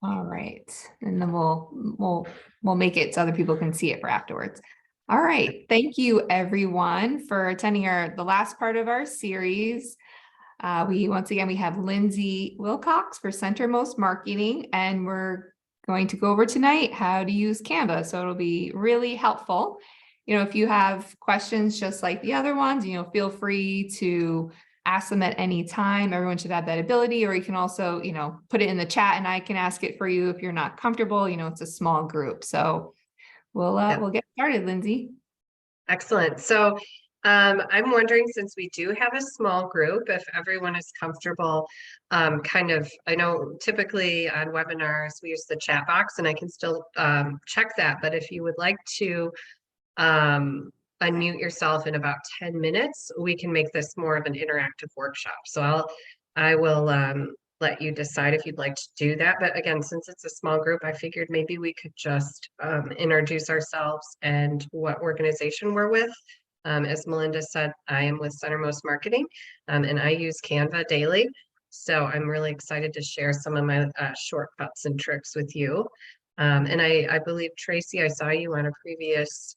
All right. And then we'll make it so other people can see it for afterwards. All right. Thank you everyone for attending the last part of our series. Once again, we have Lindsay Wilcox for Centermost Marketing, and we're going to go over tonight how to use Canva. So it'll be really helpful. If you have questions just like the other ones, feel free to ask them at any time. Everyone should have that ability, or you can also, put it in the chat and I can ask it for you if you're not comfortable. It's a small group. So we'll get started, Lindsay. Excellent. So I'm wondering, since we do have a small group, if everyone is comfortable, I know typically on webinars, we use the chat box and I can still check that. But if you would like to unmute yourself in about 10 minutes, we can make this more of an interactive workshop. So I will let you decide if you'd like to do that. But again, since it's a small group, I figured maybe we could just introduce ourselves and what organization we're with. As Melinda said, I am with Centermost Marketing, and I use Canva daily. So I'm really excited to share some of my shortcuts and tricks with you. And I believe, Tracy, I saw you on a previous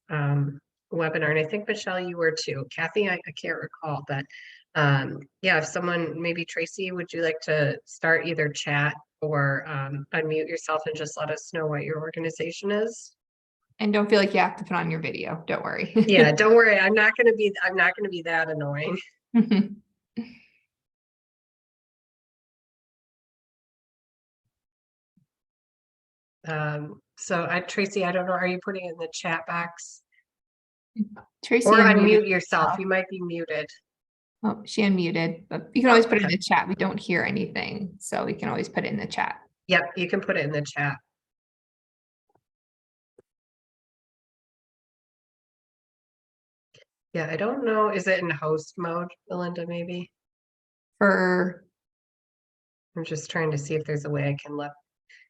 webinar, and I think, Michelle, you were too. Kathy, I can't recall, but yeah, if someone, maybe Tracy, would you like to start either chat or unmute yourself and just let us know what your organization is? And don't feel like you have to put on your video. Don't worry. Yeah, don't worry. I'm not going to be that annoying. Tracy, I don't know. Are you putting it in the chat box? Tracy, or unmute yourself. You might be muted. Oh, she unmuted, but you can always put it in the chat. We don't hear anything, so we can always put it in the chat. Yep, you can put it in the chat. Yeah, I don't know. Is it in host mode, Melinda, maybe? I'm just trying to see if there's a way I can let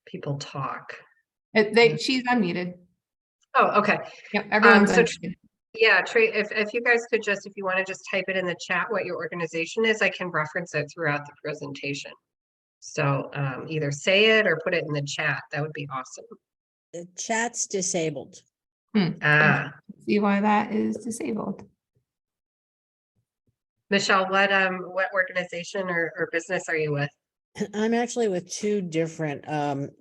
people talk. She's unmuted. Oh, okay. Yep, everyone's yeah, Trey, if you guys could if you want to just type it in the chat what your organization is, I can reference it throughout the presentation. So either say it or put it in the chat. That would be awesome. The chat's disabled. See why that is disabled. Michelle, what organization or business are you with? I'm actually with two different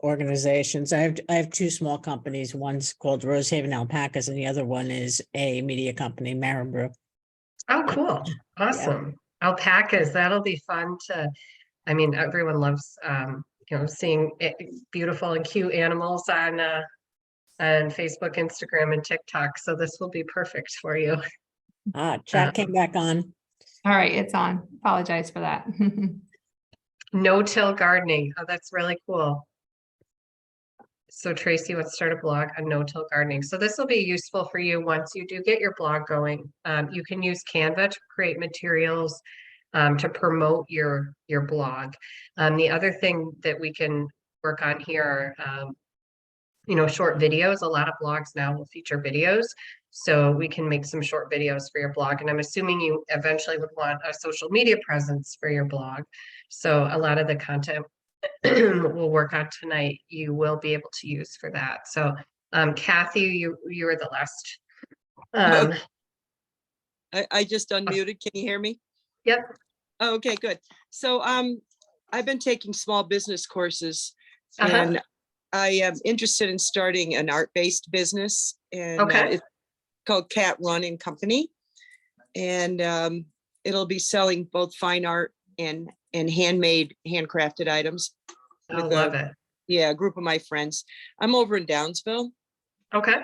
organizations. I have two small companies. One's called Rosehaven Alpacas, and the other one is a media company, Maribrew. Oh, cool! Awesome. Yeah. Alpacas. That'll be fun to. I mean, everyone loves seeing beautiful and cute animals on Facebook, Instagram, and TikTok. So this will be perfect for you. Chat came back on. All right, it's on. Apologize for that. No-till gardening. Oh, that's really cool. So Tracy, let's start a blog on no-till gardening. So this will be useful for you once you do get your blog going. You can use Canva to create materials to promote your blog. The other thing that we can work on here are short videos. A lot of blogs now will feature videos. So we can make some short videos for your blog. And I'm assuming you eventually would want a social media presence for your blog. So a lot of the content we'll work on tonight, you will be able to use for that. So Kathy, you were the last. I just unmuted. Can you hear me? Yep. Oh, okay, good. So I've been taking small business courses and I am interested in starting an art-based business, and it's called Cat Run and Company, and it'll be selling both fine art and handmade, handcrafted items. I love it. Yeah, a group of my friends. I'm over in Downsville. Okay.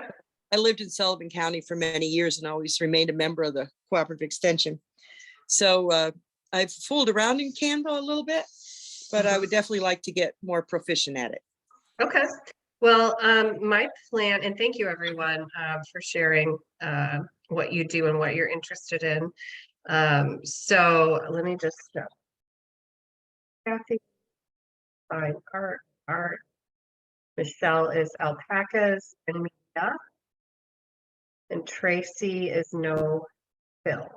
I lived in Sullivan County for many years and always remained a member of the Cooperative Extension. So I've fooled around in Canva a little bit, but I would definitely like to get more proficient at it. Okay. Well, my plan, and thank you everyone for sharing what you do and what you're interested in. So let me just Kathy, fine art. Michelle is alpacas and media, and Tracy is no fill.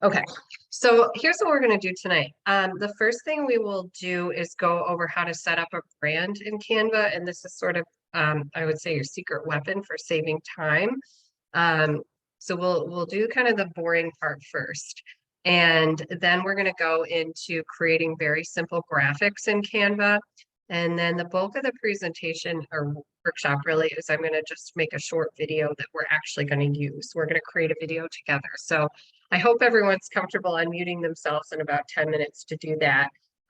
Okay, so here's what we're going to do tonight. The first thing we will do is go over how to set up a brand in Canva, and this is sort of, I would say, your secret weapon for saving time. So we'll do kind of the boring part first, and then we're going to go into creating very simple graphics in Canva. And then the bulk of the presentation or workshop really is I'm going to just make a short video that we're actually going to use. We're going to create a video together. So I hope everyone's comfortable unmuting themselves in about 10 minutes to do that,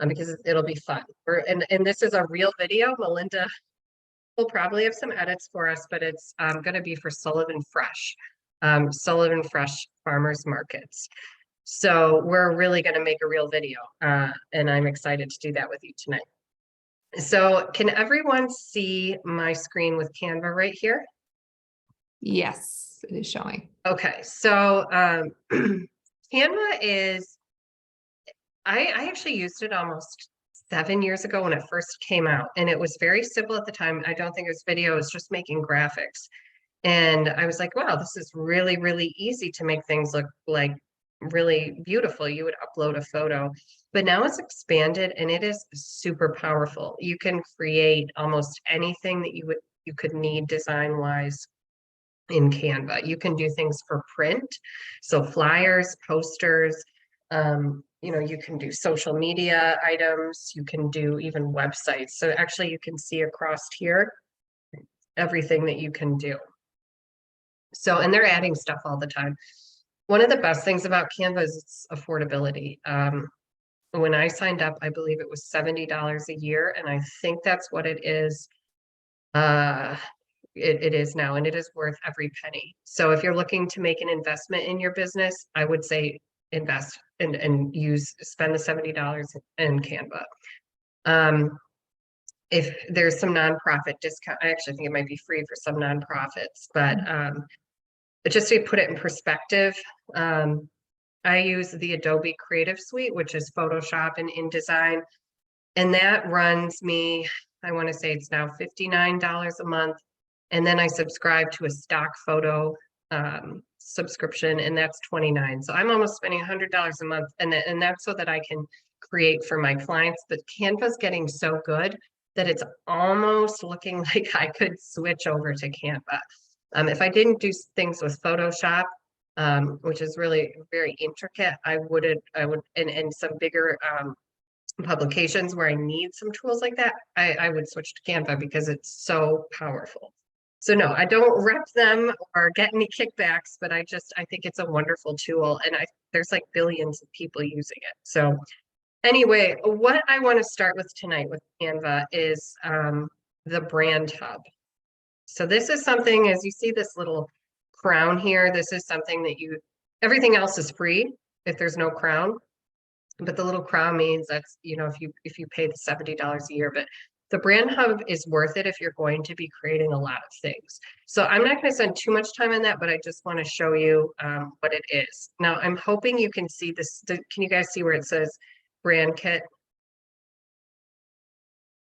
because it'll be fun. And this is a real video. Melinda will probably have some edits for us, but it's going to be for Sullivan Fresh Farmers Markets. So we're really going to make a real video, and I'm excited to do that with you tonight. So can everyone see my screen with Canva right here? Yes, it is showing. Okay, so Canva is, I actually used it almost 7 years ago when it first came out, and it was very simple at the time. I don't think it was video, it was just making graphics. And I was like, wow, this is really, really easy to make things look like really beautiful. You would upload a photo, but now it's expanded and it is super powerful. You can create almost anything that you could need design wise in Canva. You can do things for print, so flyers, posters, you can do social media items, you can do even websites. So actually you can see across here everything that you can do. So, and they're adding stuff all the time. One of the best things about Canva is its affordability. When I signed up, I believe it was $70 a year, and I think that's what it is. It is now, and it is worth every penny. So if you're looking to make an investment in your business, I would say invest and spend the $70 in Canva. If there's some nonprofit discount, I actually think it might be free for some nonprofits, but just to put it in perspective, I use the Adobe Creative Suite, which is Photoshop and InDesign, and that runs me, I want to say it's now $59 a month. And then I subscribe to a stock photo subscription, and that's $29. So I'm almost spending $100 a month, and that's so that I can create for my clients. But Canva's getting so good that it's almost looking like I could switch over to Canva. If I didn't do things with Photoshop, which is really very intricate, I would, and some bigger publications where I need some tools like that, I would switch to Canva because it's so powerful. So no, I don't rep them or get any kickbacks, but I think it's a wonderful tool, and there's like billions of people using it. So anyway, what I want to start with tonight with Canva is the brand hub. So this is something, as you see this little crown here, this is something that everything else is free if there's no crown, but the little crown means that's, if you pay the $70 a year, but the brand hub is worth it if you're going to be creating a lot of things. So I'm not going to spend too much time on that, but I just want to show you what it is. Now I'm hoping you can see this. Can you guys see where it says brand kit?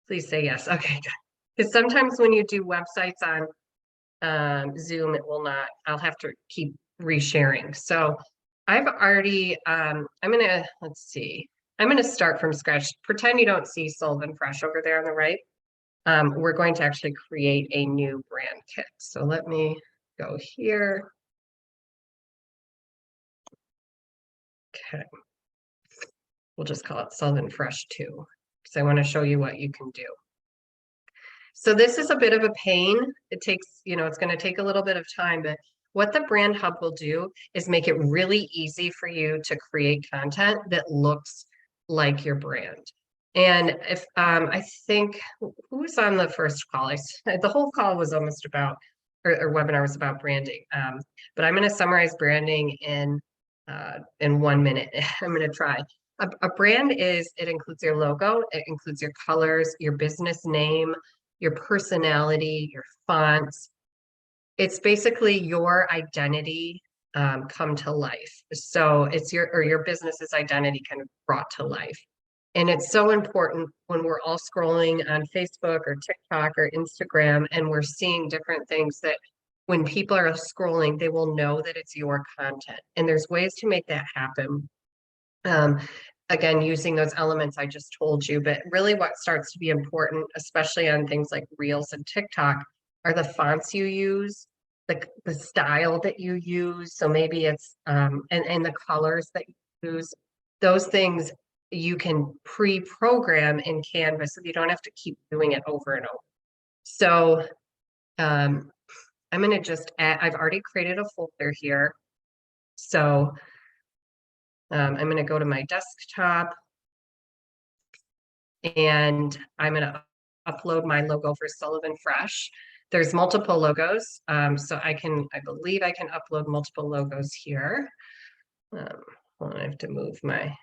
Please say yes. Okay, good. Because sometimes when you do websites on Zoom, it will not, I'll have to keep resharing. So I've already, let's see. I'm going to start from scratch. Pretend you don't see Sullivan Fresh over there on the right. We're going to actually create a new brand kit. So let me go here. Okay. We'll just call it Sullivan Fresh 2 because I want to show you what you can do. So this is a bit of a pain. It takes, it's going to take a little bit of time, but what the brand hub will do is make it really easy for you to create content that looks like your brand. And if I think who was on the first call? The whole call was almost about, or webinar was about branding. But I'm going to summarize branding in 1 minute. I'm going to try. A brand it includes your logo, it includes your colors, your business name, your personality, your fonts. It's basically your identity come to life. So it's your business's identity kind of brought to life. And it's so important when we're all scrolling on Facebook or TikTok or Instagram and we're seeing different things that when people are scrolling, they will know that it's your content. And there's ways to make that happen. Again, using those elements I just told you, but really what starts to be important, especially on things like Reels and TikTok, are the fonts you use, the style that you use. So maybe it's, and the colors that you use, those things you can pre-program in Canva so you don't have to keep doing it over and over. So I'm going to just add, I've already created a folder here. So I'm going to go to my desktop and I'm going to upload my logo for Sullivan Fresh. There's multiple logos. So I believe I can upload multiple logos here. Hold on, I have to move my,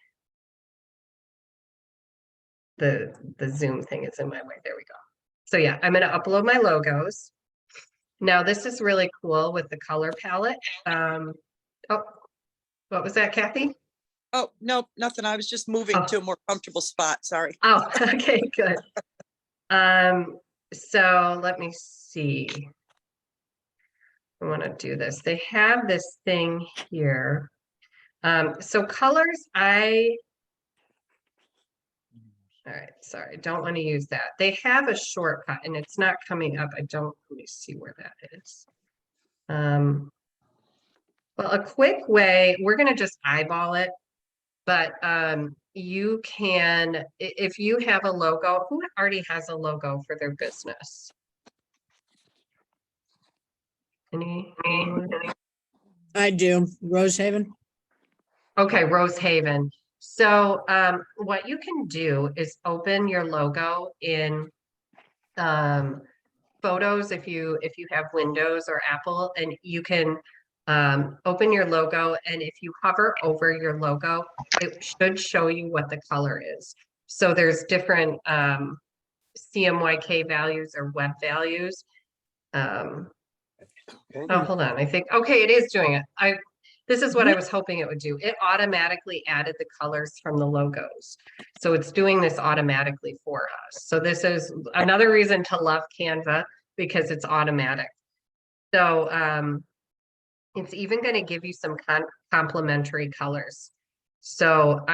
the Zoom thing is in my way. There we go. So yeah, I'm going to upload my logos. Now this is really cool with the color palette. Oh, what was that, Kathy? Oh, no, nothing. I was just moving to a more comfortable spot. Sorry. Oh, okay, good. So let me see. I want to do this. They have this thing here. So colors, all right, sorry, don't want to use that. They have a shortcut and it's not coming up. Let me see where that is. Well, a quick way, we're going to just eyeball it, but you can, if you have a logo, who already has a logo for their business? Anyone? I do. Rosehaven. Okay, Rosehaven. So what you can do is open your logo in Photos if you have Windows or Apple, and you can open your logo, and if you hover over your logo, it should show you what the color is. So there's different CMYK values or web values. Oh, hold on. I think, okay, it is doing it. This is what I was hoping it would do. It automatically added the colors from the logos. So it's doing this automatically for us. So this is another reason to love Canva, because it's automatic. So it's even going to give you some complementary colors. So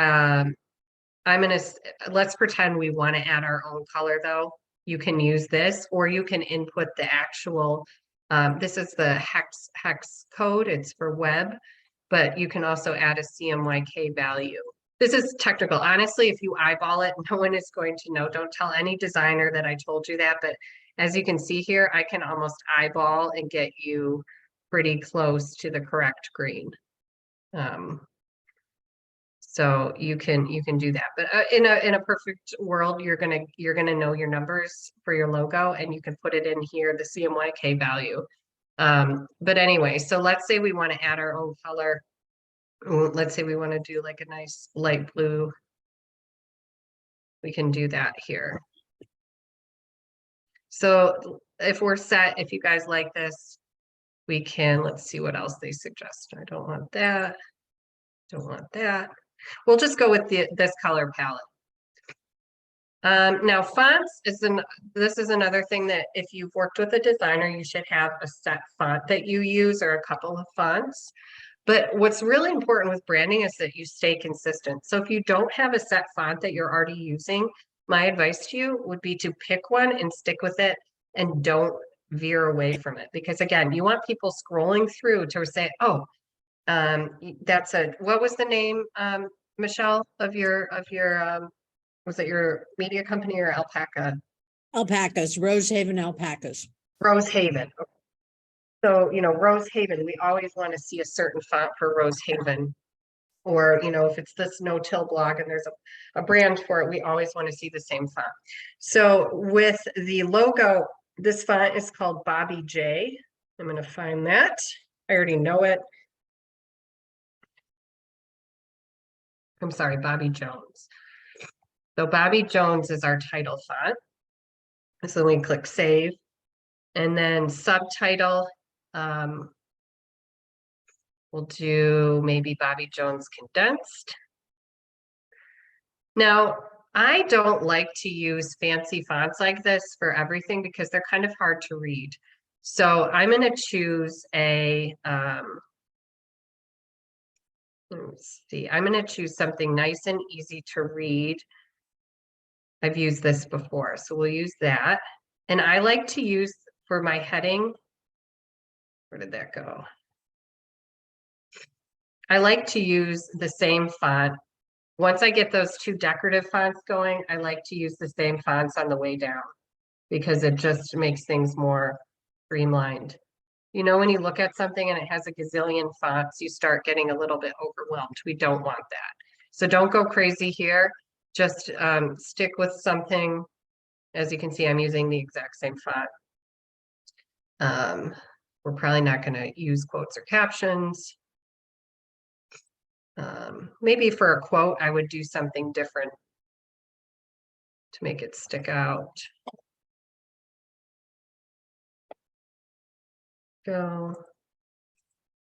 let's pretend we want to add our own color though. You can use this, or you can input the actual, this is the hex code, it's for web, but you can also add a CMYK value. This is technical. Honestly, if you eyeball it, no one is going to know. Don't tell any designer that I told you that, but as you can see here, I can almost eyeball and get you pretty close to the correct green. So you can do that, but in a perfect world, you're gonna know your numbers for your logo, and you can put it in here, the CMYK value. But anyway, so let's say we want to add our own color. Let's say we want to do like a nice light blue. We can do that here. So if we're set, if you guys like this, we can, let's see what else they suggest. I don't want that. Don't want that. We'll just go with this color palette. Now fonts this is another thing that if you've worked with a designer, you should have a set font that you use, or a couple of fonts. But what's really important with branding is that you stay consistent. So if you don't have a set font that you're already using, my advice to you would be to pick one and stick with it, and don't veer away from it. Because again, you want people scrolling through to say, oh, what was the name, Michelle, of your was it your media company or Alpaca? Alpacas, Rosehaven alpacas. Rosehaven. So, Rosehaven, we always want to see a certain font for Rosehaven. Or, if it's this no-till blog and there's a brand for it, we always want to see the same font. So with the logo, this font is called Bobby J. I'm going to find that. I already know it. I'm sorry, Bobby Jones. So Bobby Jones is our title font. So we click save, and then subtitle. We'll do maybe Bobby Jones condensed. Now, I don't like to use fancy fonts like this for everything because they're kind of hard to read. So I'm going to choose a, let's see, I'm going to choose something nice and easy to read. I've used this before, so we'll use that. And I like to use for my heading, where did that go? I like to use the same font. Once I get those two decorative fonts going, I like to use the same fonts on the way down because it just makes things more streamlined. You know, when you look at something and it has a gazillion fonts, you start getting a little bit overwhelmed. We don't want that. So don't go crazy here. Just stick with something. As you can see, I'm using the exact same font. We're probably not going to use quotes or captions. Maybe for a quote, I would do something different to make it stick out. Go.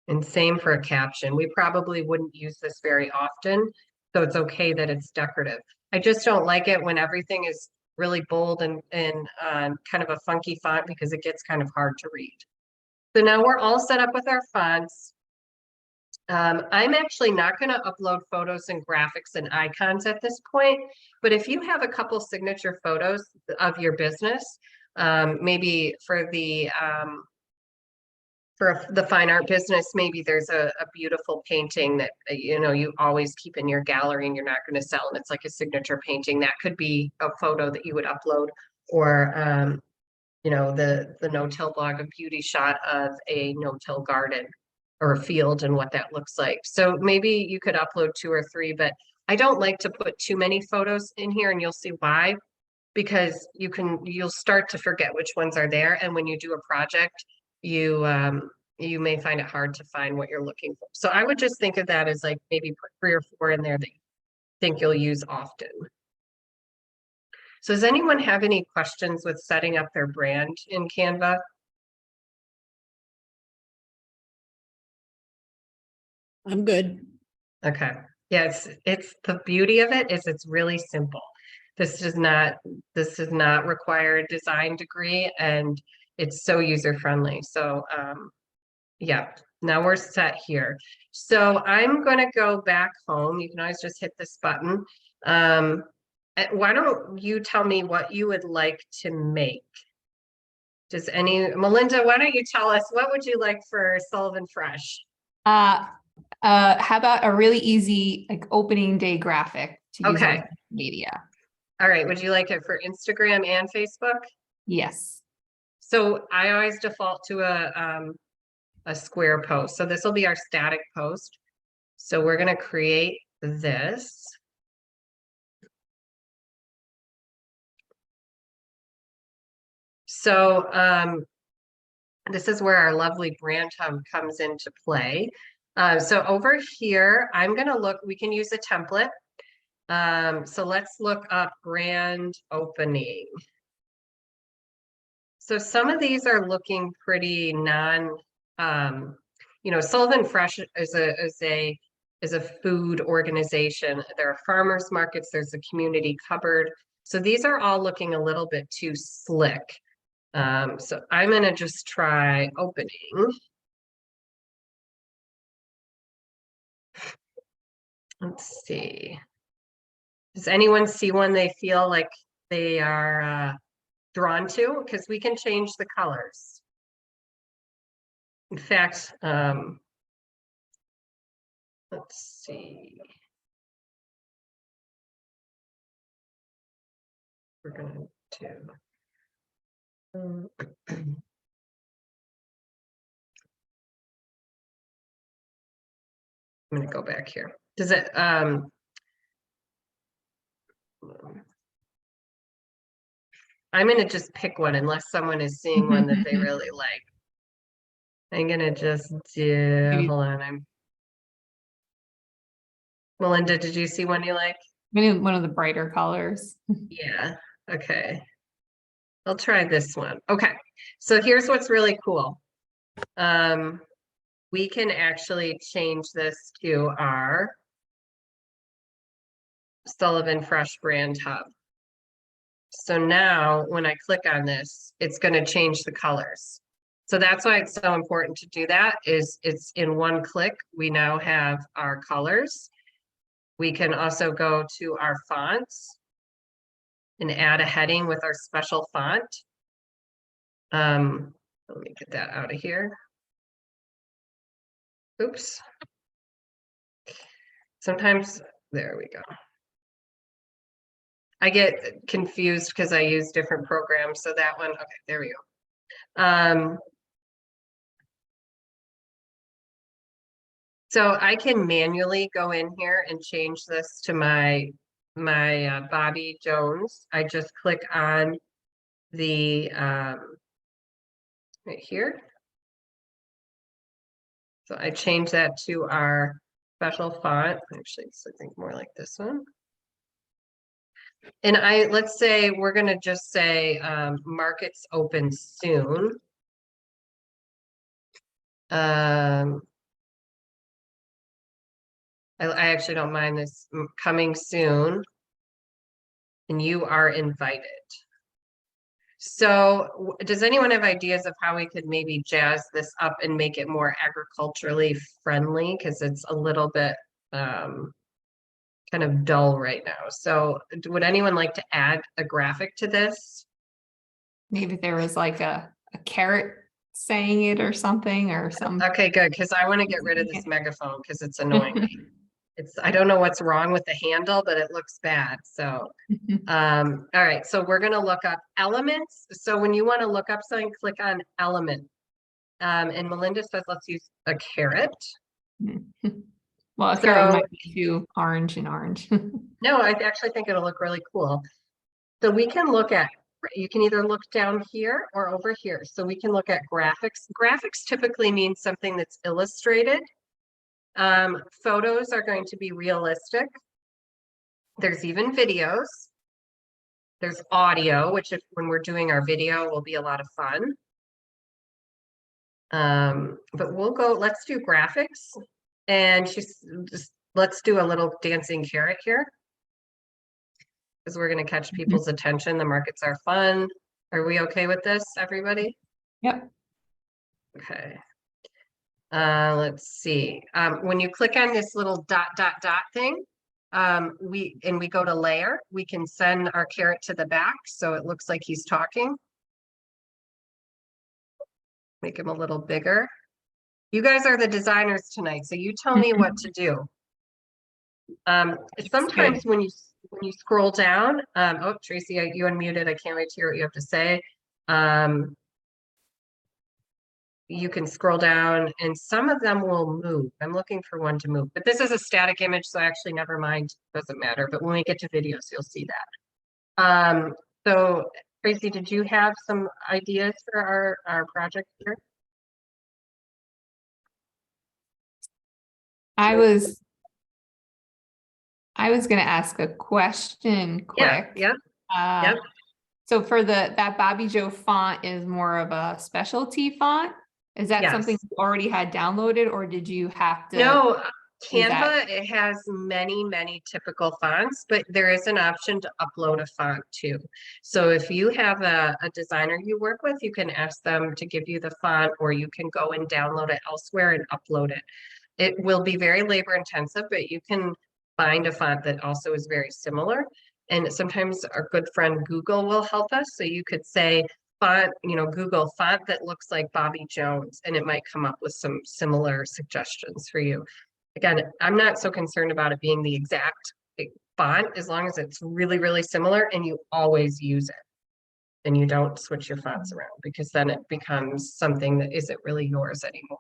And same for a caption. We probably wouldn't use this very often, so it's okay that it's decorative. I just don't like it when everything is really bold and kind of a funky font because it gets kind of hard to read. So now we're all set up with our fonts. I'm actually not going to upload photos and graphics and icons at this point, but if you have a couple signature photos of your business, maybe for the fine art business, maybe there's a beautiful painting that, you know, you always keep in your gallery and you're not going to sell, and it's like a signature painting. That could be a photo that you would upload, or you know, the no-till blog, a beauty shot of a no-till garden or a field and what that looks like. So maybe you could upload 2 or 3, but I don't like to put too many photos in here, and you'll see why, because you'll start to forget which ones are there, and when you do a project, you may find it hard to find what you're looking for. So I would just think of that as like maybe put 3 or 4 in there that you think you'll use often. So does anyone have any questions with setting up their brand in Canva? I'm good. Okay. Yeah, it's the beauty of it is it's really simple. This does not require a design degree, and it's so user friendly. So yeah, now we're set here. So I'm going to go back home. You can always just hit this button. Why don't you tell me what you would like to make? Melinda, why don't you tell us what would you like for Sullivan Fresh? How about a really easy like opening day graphic to use on social media? All right. Would you like it for Instagram and Facebook? Yes. So I always default to a square post. So this will be our static post. So we're going to create this. So this is where our lovely brand hub comes into play. So over here, I'm going to look, we can use a template. So let's look up brand opening. So some of these are looking pretty you know, Sullivan Fresh is a food organization. There are farmers markets, there's a community cupboard. So these are all looking a little bit too slick. So I'm going to just try opening. Let's see. Does anyone see one they feel like they are drawn to? Because we can change the colors. In fact, let's see. We're going to I'm going to go back here. Does it I'm going to just pick one unless someone is seeing one that they really like. I'm going to just do, hold on. Melinda, did you see one you like? Maybe one of the brighter colors. Yeah. Okay. I'll try this one. Okay. So here's what's really cool. We can actually change this to our Sullivan Fresh Brand Hub. So now when I click on this, it's going to change the colors. So that's why it's so important to do that, is it's in one click. We now have our colors. We can also go to our fonts and add a heading with our special font. Let me get that out of here. Oops. Sometimes, there we go. I get confused because I use different programs. So that one, okay, there we go. So I can manually go in here and change this to my Bobby Jones. I just click on the right here. So I change that to our special font. Actually, it's I think more like this one. And let's say we're gonna just say markets open soon. I actually don't mind this coming soon. And you are invited. So does anyone have ideas of how we could maybe jazz this up and make it more agriculturally friendly? Because it's a little bit kind of dull right now. So would anyone like to add a graphic to this? Maybe there was like a carrot saying it or something or some. Okay, good, because I want to get rid of this megaphone because it's annoying me. I don't know what's wrong with the handle, but it looks bad. So all right, so we're gonna look up elements. So when you want to look up something, click on element. And Melinda says, let's use a carrot. Well, a carrot might be too orange and orange. No, I actually think it'll look really cool. So we can look at, you can either look down here or over here. So we can look at graphics. Graphics typically means something that's illustrated. Photos are going to be realistic. There's even videos. There's audio, which when we're doing our video will be a lot of fun. But let's do graphics. And let's do a little dancing carrot here. Because we're going to catch people's attention. The markets are fun. Are we okay with this, everybody? Yep. Okay. Let's see. When you click on this little dot thing, we go to layer, we can send our carrot to the back so it looks like he's talking. Make him a little bigger. You guys are the designers tonight, so you tell me what to do. Sometimes when you scroll down, oh, Tracy, you unmuted. I can't wait to hear what you have to say. You can scroll down and some of them will move. I'm looking for one to move, but this is a static image, so actually never mind, doesn't matter. But when we get to videos, you'll see that. So Tracy, did you have some ideas for our project here? I was going to ask a question quick. Yeah. So for that Bobby Joe font is more of a specialty font. Is that something you already had downloaded, or did you have to? No, Canva, it has many typical fonts, but there is an option to upload a font too. So if you have a designer you work with, you can ask them to give you the font, or you can go and download it elsewhere and upload it. It will be very labor intensive, but you can find a font that also is very similar. And sometimes our good friend Google will help us. So you could say font, Google font that looks like Bobby Jones, and it might come up with some similar suggestions for you. Again, I'm not so concerned about it being the exact font as long as it's really similar and you always use it and you don't switch your fonts around, because then it becomes something that isn't really yours anymore.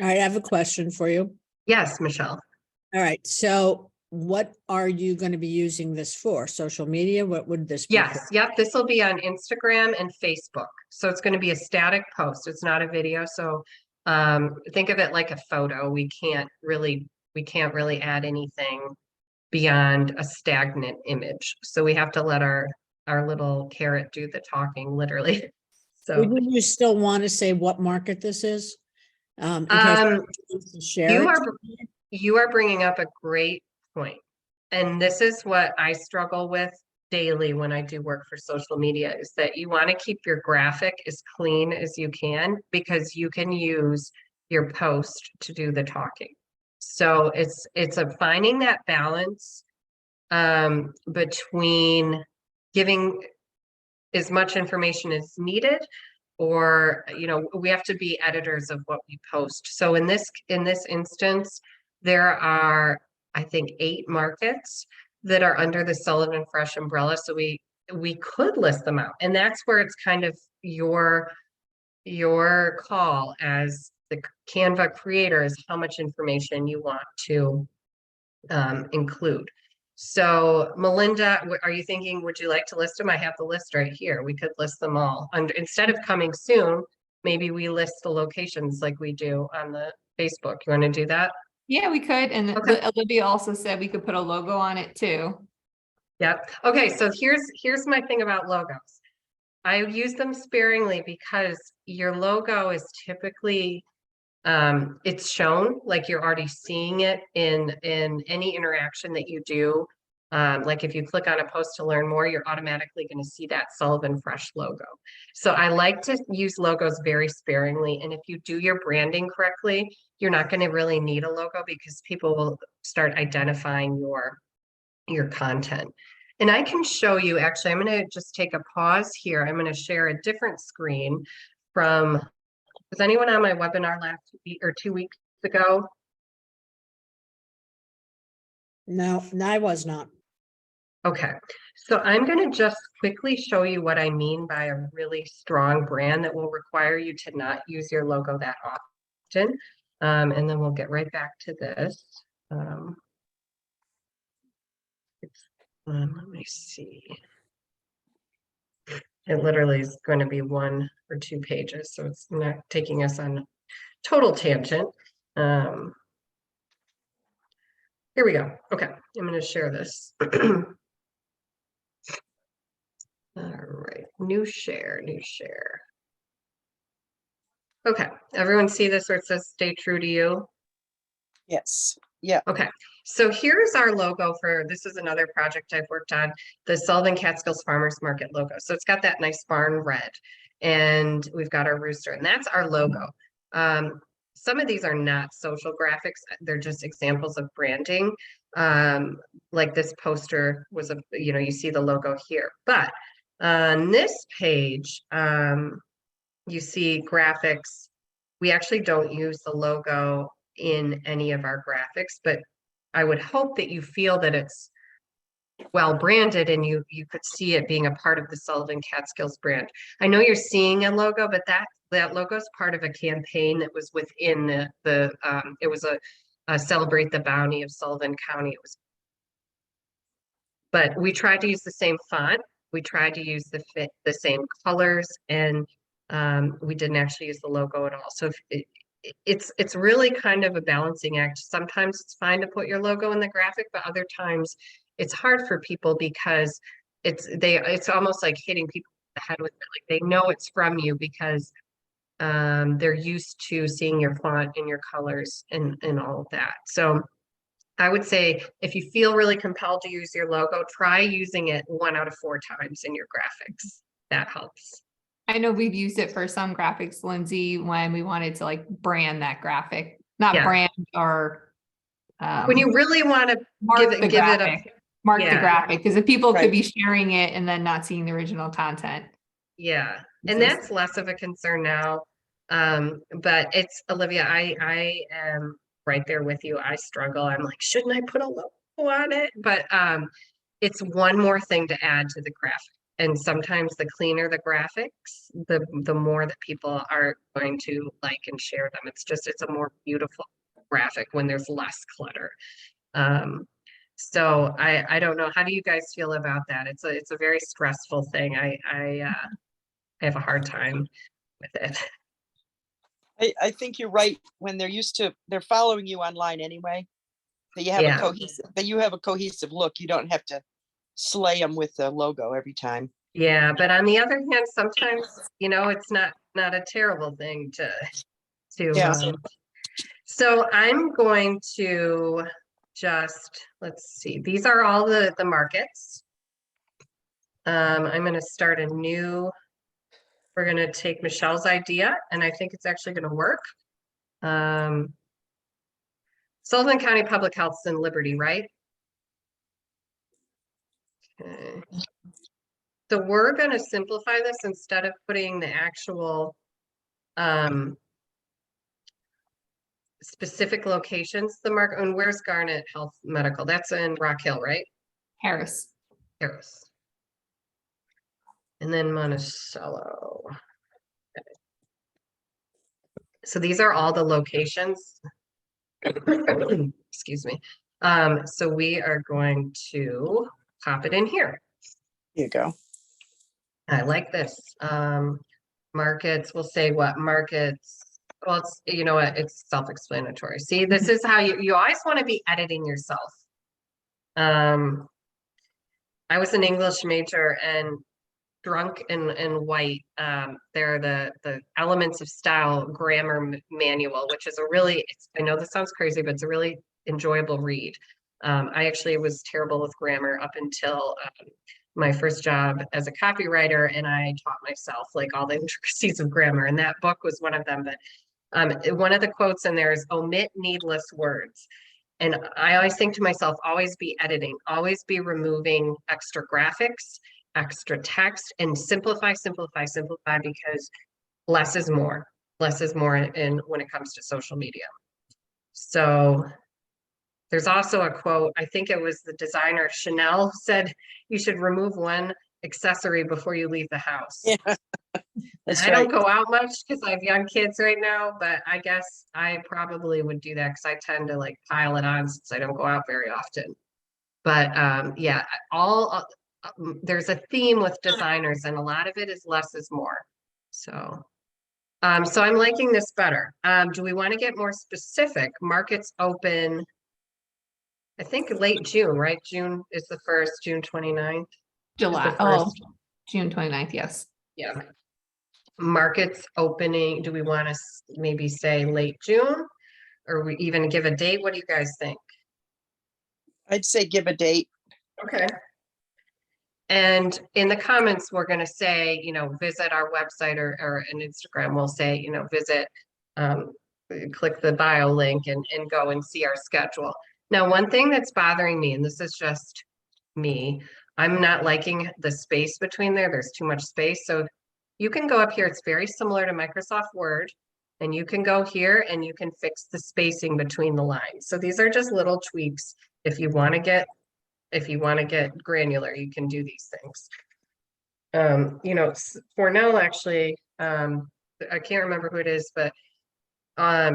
All right, I have a question for you. Yes, Michelle. All right, so what are you going to be using this for? Social media? What would this be? Yes, yep. This will be on Instagram and Facebook. So it's going to be a static post. It's not a video. So think of it like a photo. We can't really add anything beyond a stagnant image. So we have to let our little carrot do the talking, literally. So would you still want to say what market this is? You are bringing up a great point. And this is what I struggle with daily when I do work for social media is that you want to keep your graphic as clean as you can, because you can use your post to do the talking. So it's a finding that balance between giving as much information as needed, or, you know, we have to be editors of what we post. So in this instance, there are, I think, 8 markets that are under the Sullivan Fresh umbrella. So we could list them out, and that's where it's kind of your call as the Canva creator is how much information you want to include. So Melinda, are you thinking, would you like to list them? I have the list right here. We could list them all under, instead of coming soon, maybe we list the locations like we do on the Facebook. You want to do that? Yeah, we could. And Okay. Olivia also said we could put a logo on it too. Yep. Okay, so here's my thing about logos. I use them sparingly because your logo is typically it's shown, like you're already seeing it in any interaction that you do. Like if you click on a post to learn more, you're automatically going to see that Sullivan Fresh logo. So I like to use logos very sparingly. And if you do your branding correctly, you're not going to really need a logo because people will start identifying your content. And I can show you, actually, I'm going to just take a pause here. I'm going to share a different screen from, was anyone on my webinar last week or 2 weeks ago? No, I was not. Okay, so I'm going to just quickly show you what I mean by a really strong brand that will require you to not use your logo that often. And then we'll get right back to this. Let me see. It literally is going to be 1 or 2 pages, so it's not taking us on a total tangent. Here we go. Okay, I'm going to share this. All right, new share. Okay, everyone see this where it says stay true to you? Yes. Yeah. Okay, so here's our logo for, this is another project I've worked on, the Sullivan Catskills Farmers Market logo. So it's got that nice barn red, and we've got our rooster, and that's our logo. Some of these are not social graphics, they're just examples of branding. Like this poster was you see the logo here, but on this page, you see graphics. We actually don't use the logo in any of our graphics, but I would hope that you feel that it's well branded and you could see it being a part of the Sullivan Catskills brand. I know you're seeing a logo, but that logo is part of a campaign that was within it was a Celebrate the Bounty of Sullivan County. But we tried to use the same font. We tried to use the same colors, and we didn't actually use the logo at all. So it's really kind of a balancing act. Sometimes it's fine to put your logo in the graphic, but other times it's hard for people because it's almost like hitting people in the head with it. Like they know it's from you because they're used to seeing your font and your colors and all of that. So I would say if you feel really compelled to use your logo, try using it 1 out of 4 times in your graphics. That helps. I know we've used it for some graphics, Lindsay, when we wanted to like brand that graphic, not brand or when you really want to mark the graphic, mark the Yeah. graphic, because if people Right. could be sharing it and then not seeing the original content. Yeah, and that's less of a concern now. But it's, Olivia, I am right there with you. I struggle. I'm like, shouldn't I put a logo on it? But it's one more thing to add to the graphic. And sometimes the cleaner the graphics, the more that people are going to like and share them. It's a more beautiful graphic when there's less clutter. So I don't know. How do you guys feel about that? It's a very stressful thing. I have a hard time with it. I think you're right. When they're following you online anyway. That you have a cohesive look. You don't have to slay them with the logo every time. Yeah, but on the other hand, sometimes, it's not a terrible thing to Yeah. So I'm going to just, let's see, these are all the markets. I'm gonna start a new, we're gonna take Michelle's idea, and I think it's actually gonna work. Sullivan County Public Health's in Liberty, right? Okay. So we're gonna simplify this instead of putting the actual specific locations, the mark, and where's Garnet Health Medical? That's in Rock Hill, right? Harris. Harris. And then Monticello. Okay. So these are all the locations. Excuse me. So we are going to pop it in here. Here you go. I like this. Markets, we'll say what markets. Well, it's, you know what, it's self-explanatory. See, this is how you always want to be editing yourself. I was an English major, and drunk and white, they're the elements of style grammar manual, which is a really, I know this sounds crazy, but it's a really enjoyable read. I actually was terrible with grammar up until my first job as a copywriter, and I taught myself like all the intricacies of grammar, and that book was one of them. But one of the quotes in there is omit needless words. And I always think to myself, always be editing, always be removing extra graphics, extra text, and simplify, simplify, simplify, because less is more. Less is more in when it comes to social media. So there's also a quote, I think it was the designer Chanel said, you should remove one accessory before you leave the house. Yeah. That's I right. don't go out much because I have young kids right now, but I guess I probably would do that because I tend to like pile it on since I don't go out very often. But yeah, there's a theme with designers, and a lot of it is less is more. So so I'm liking this better. Do we want to get more specific? Markets open, I think late June, right? June is the first, June 29th. July. the Oh, first. June 29th. Yes. Yeah. Markets opening, do we want to maybe say late June, or we even give a date? What do you guys think? I'd say give a date. Okay. And in the comments, we're going to say, you know, visit our website, or an Instagram. We'll say, you know, visit, click the bio link and go and see our schedule. Now, one thing that's bothering me, and this is just me, I'm not liking the space between there. There's too much space. So you can go up here. It's very similar to Microsoft Word, and you can go here and you can fix the spacing between the lines. So these are just little tweaks. If you want to get granular, you can do these things. You know, Cornell actually, I can't remember who it is, but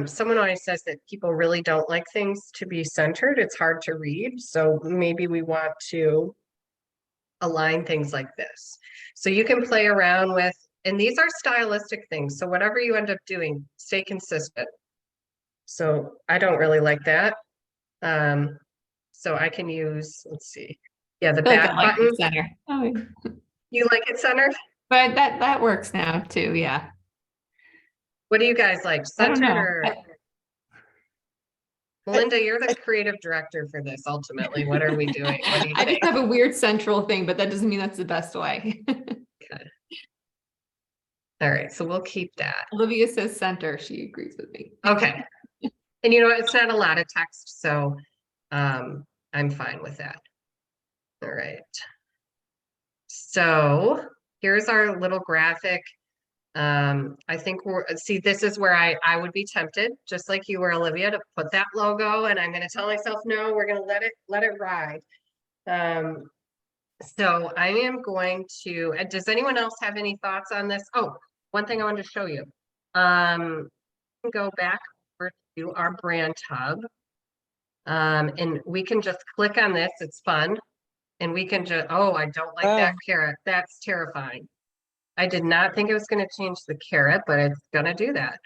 someone always says that people really don't like things to be centered. It's hard to read. So maybe we want to align things like this. So you can play around with, and these are stylistic things. So whatever you end up doing, stay consistent. So I don't really like that. So I can use, let's see. Yeah, the I feel like back I like button. the center. Oh, You like it centered? but that works now too. Yeah. What do you guys like? I don't Centered know. or? Melinda, you're the creative director for this ultimately. What are we doing? What do you I think? just have a weird central thing, but that doesn't mean that's the best way. All right, so we'll keep that. Olivia says center. She agrees with me. Okay. And you know what? It's not a lot of text, so I'm fine with that. All right. So here's our little graphic. I think see, this is where I would be tempted, just like you were, Olivia, to put that logo, and I'm going to tell myself, no, we're going to let it ride. So I am going to, does anyone else have any thoughts on this? Oh, one thing I wanted to show you. Go back over to our brand hub. And we can just click on this. It's fun. And we can just, oh, I don't like that carrot. That's terrifying. I did not think it was going to change the carrot, but it's going to do that.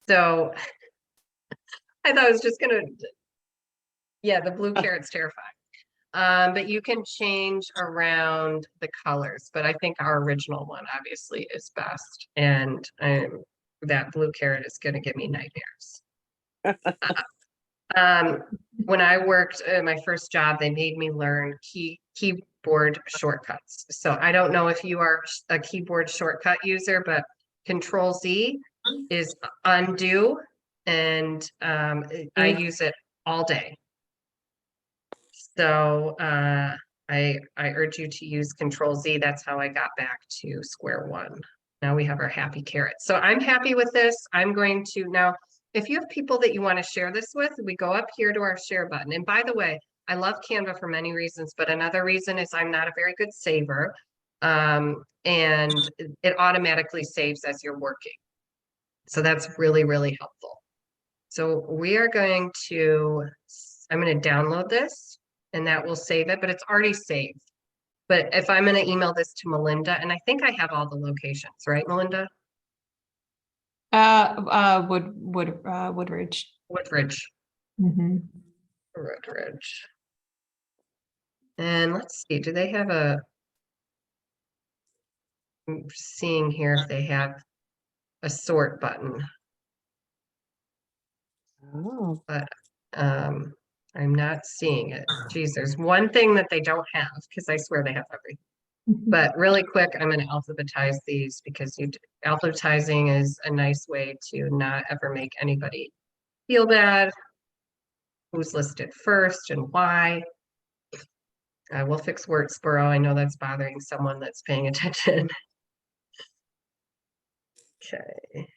So I thought it was just going to, yeah, the blue carrot's terrifying. But you can change around the colors, but I think our original one obviously is best. And that blue carrot is going to give me nightmares. When I worked at my first job, they made me learn keyboard shortcuts. So I don't know if you are a keyboard shortcut user, but Control Z is undo, and I use it all day. So I urge you to use Control Z. That's how I got back to square one. Now we have our happy carrot. So I'm happy with this. I'm going to now, if you have people that you want to share this with, we go up here to our share button. And by the way, I love Canva for many reasons, but another reason is I'm not a very good saver. And it automatically saves as you're working. So that's really, really helpful. So we are going to, I'm going to download this and that will save it, but it's already saved. But if I'm going to email this to Melinda, and I think I have all the locations, right, Melinda? Woodridge. Woodridge. Mhm. Woodridge. And let's see, do they have a, I'm seeing here if they have a sort button, Oh, but I'm not seeing it. Geez, there's one thing that they don't have, because I swear they have everything. But really quick, I'm going to alphabetize these because alphabetizing is a nice way to not ever make anybody feel bad. Who's listed first and why? We'll fix Wurtsboro. I know that's bothering someone that's paying attention. Okay.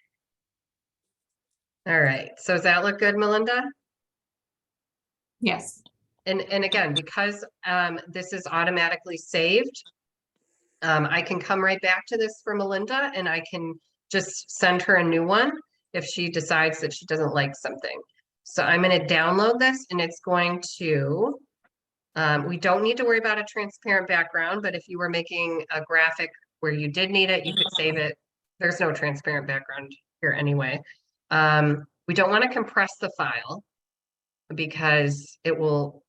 All right. So does that look good, Melinda? Yes. And again, because this is automatically saved, I can come right back to this for Melinda and I can just send her a new one if she decides that she doesn't like something. So I'm going to download this and it's going to, we don't need to worry about a transparent background, but if you were making a graphic where you did need it, you could save it. There's no transparent background here anyway. We don't want to compress the file because it will,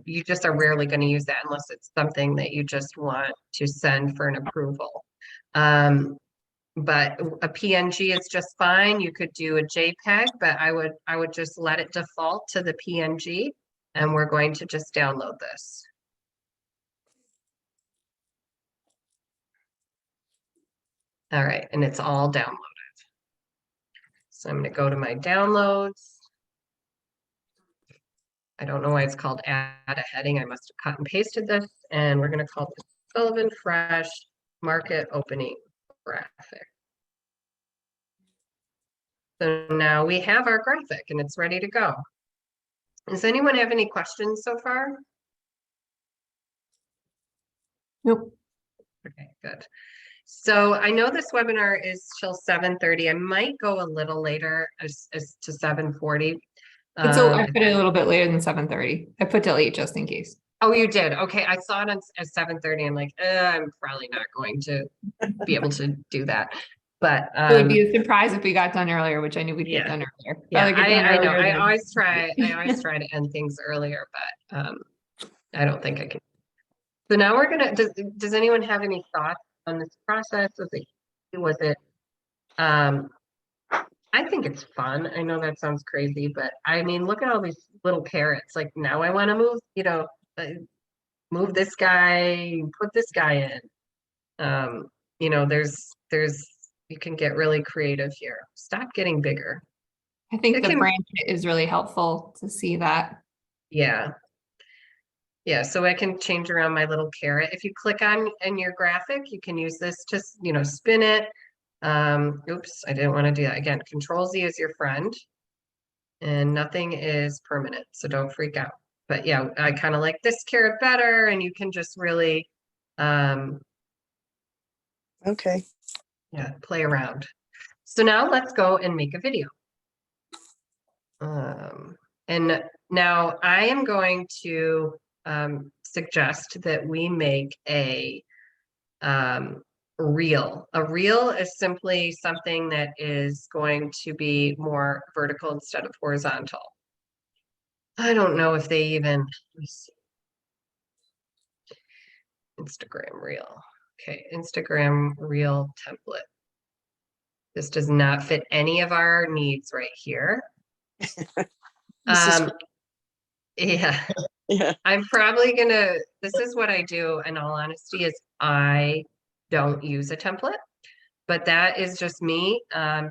you just are rarely going to use that unless it's something that you just want to send for an approval. But a PNG is just fine. You could do a JPEG, but I would just let it default to the PNG, and we're going to just download this. All right, and it's all downloaded. So I'm going to go to my downloads. I don't know why it's called add a heading. I must have cut and pasted this, and we're going to call this Sullivan Fresh Market Opening Graphic. So now we have our graphic and it's ready to go. Does anyone have any questions so far? Nope. Okay, good. So I know this webinar is till 7:30. I might go a little later as to 7:40. So I put it a little bit later than 7:30. I put till 8 just in case. Oh, you did? Okay, I saw it as 7:30. I'm like, I'm probably not going to be able to do that. But It would be a surprise if we got done earlier, which I knew we'd get done earlier. Yeah, I know. I always try to end things earlier, but I don't think I can. So now we're gonna, does anyone have any thoughts on this process? Was it I think it's fun. I know that sounds crazy, but I mean, look at all these little carrots. Like now I want to move, move this guy, put this guy in. You can get really creative here. Stop getting bigger. I think the branch is really helpful to see that. Yeah. Yeah, so I can change around my little carrot. If you click on in your graphic, you can use this to, spin it. Oops, I didn't want to do that. Again, Control Z is your friend and nothing is permanent. So don't freak out. But yeah, I kind of like this carrot better and you can just really, Okay. yeah, play around. So now let's go and make a video. And now I am going to suggest that we make a reel. A reel is simply something that is going to be more vertical instead of horizontal. I don't know if they even, let me see. Instagram reel. Okay, Instagram reel template. This does not fit any of our needs right here. Yeah. Yeah. I'm probably gonna, this is what I do in all honesty, is I don't use a template, but that is just me,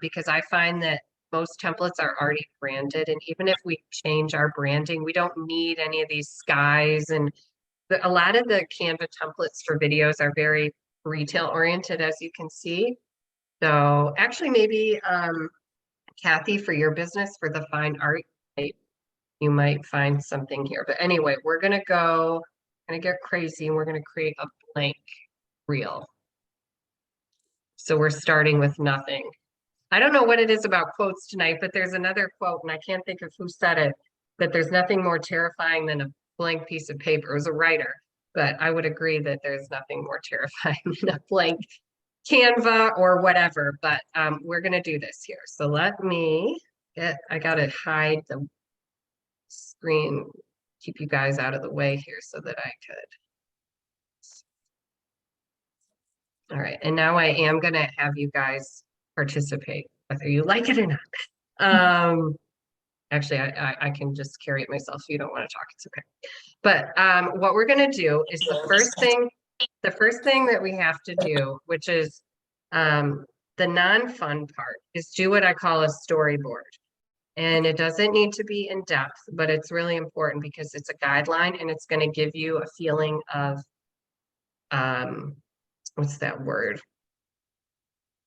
because I find that most templates are already branded, and even if we change our branding, we don't need any of these skies, and a lot of the Canva templates for videos are very retail oriented, as you can see. So actually maybe, Kathy, for your business, for the fine art, you might find something here. But anyway, we're gonna get crazy, and we're gonna create a blank reel. So we're starting with nothing. I don't know what it is about quotes tonight, but there's another quote, and I can't think of who said it, that there's nothing more terrifying than a blank piece of paper. It was a writer, but I would agree that there's nothing more terrifying than a blank Canva or whatever. But we're gonna do this here. So let me I gotta hide the screen, keep you guys out of the way here so that I could. All right, and now I am gonna have you guys participate, whether you like it or not. Actually, I can just carry it myself. If you don't want to talk, it's okay. But what we're gonna do is the first thing that we have to do, which is the non-fun part, is do what I call a storyboard. And it doesn't need to be in depth, but it's really important because it's a guideline, and it's going to give you a feeling of, what's that word?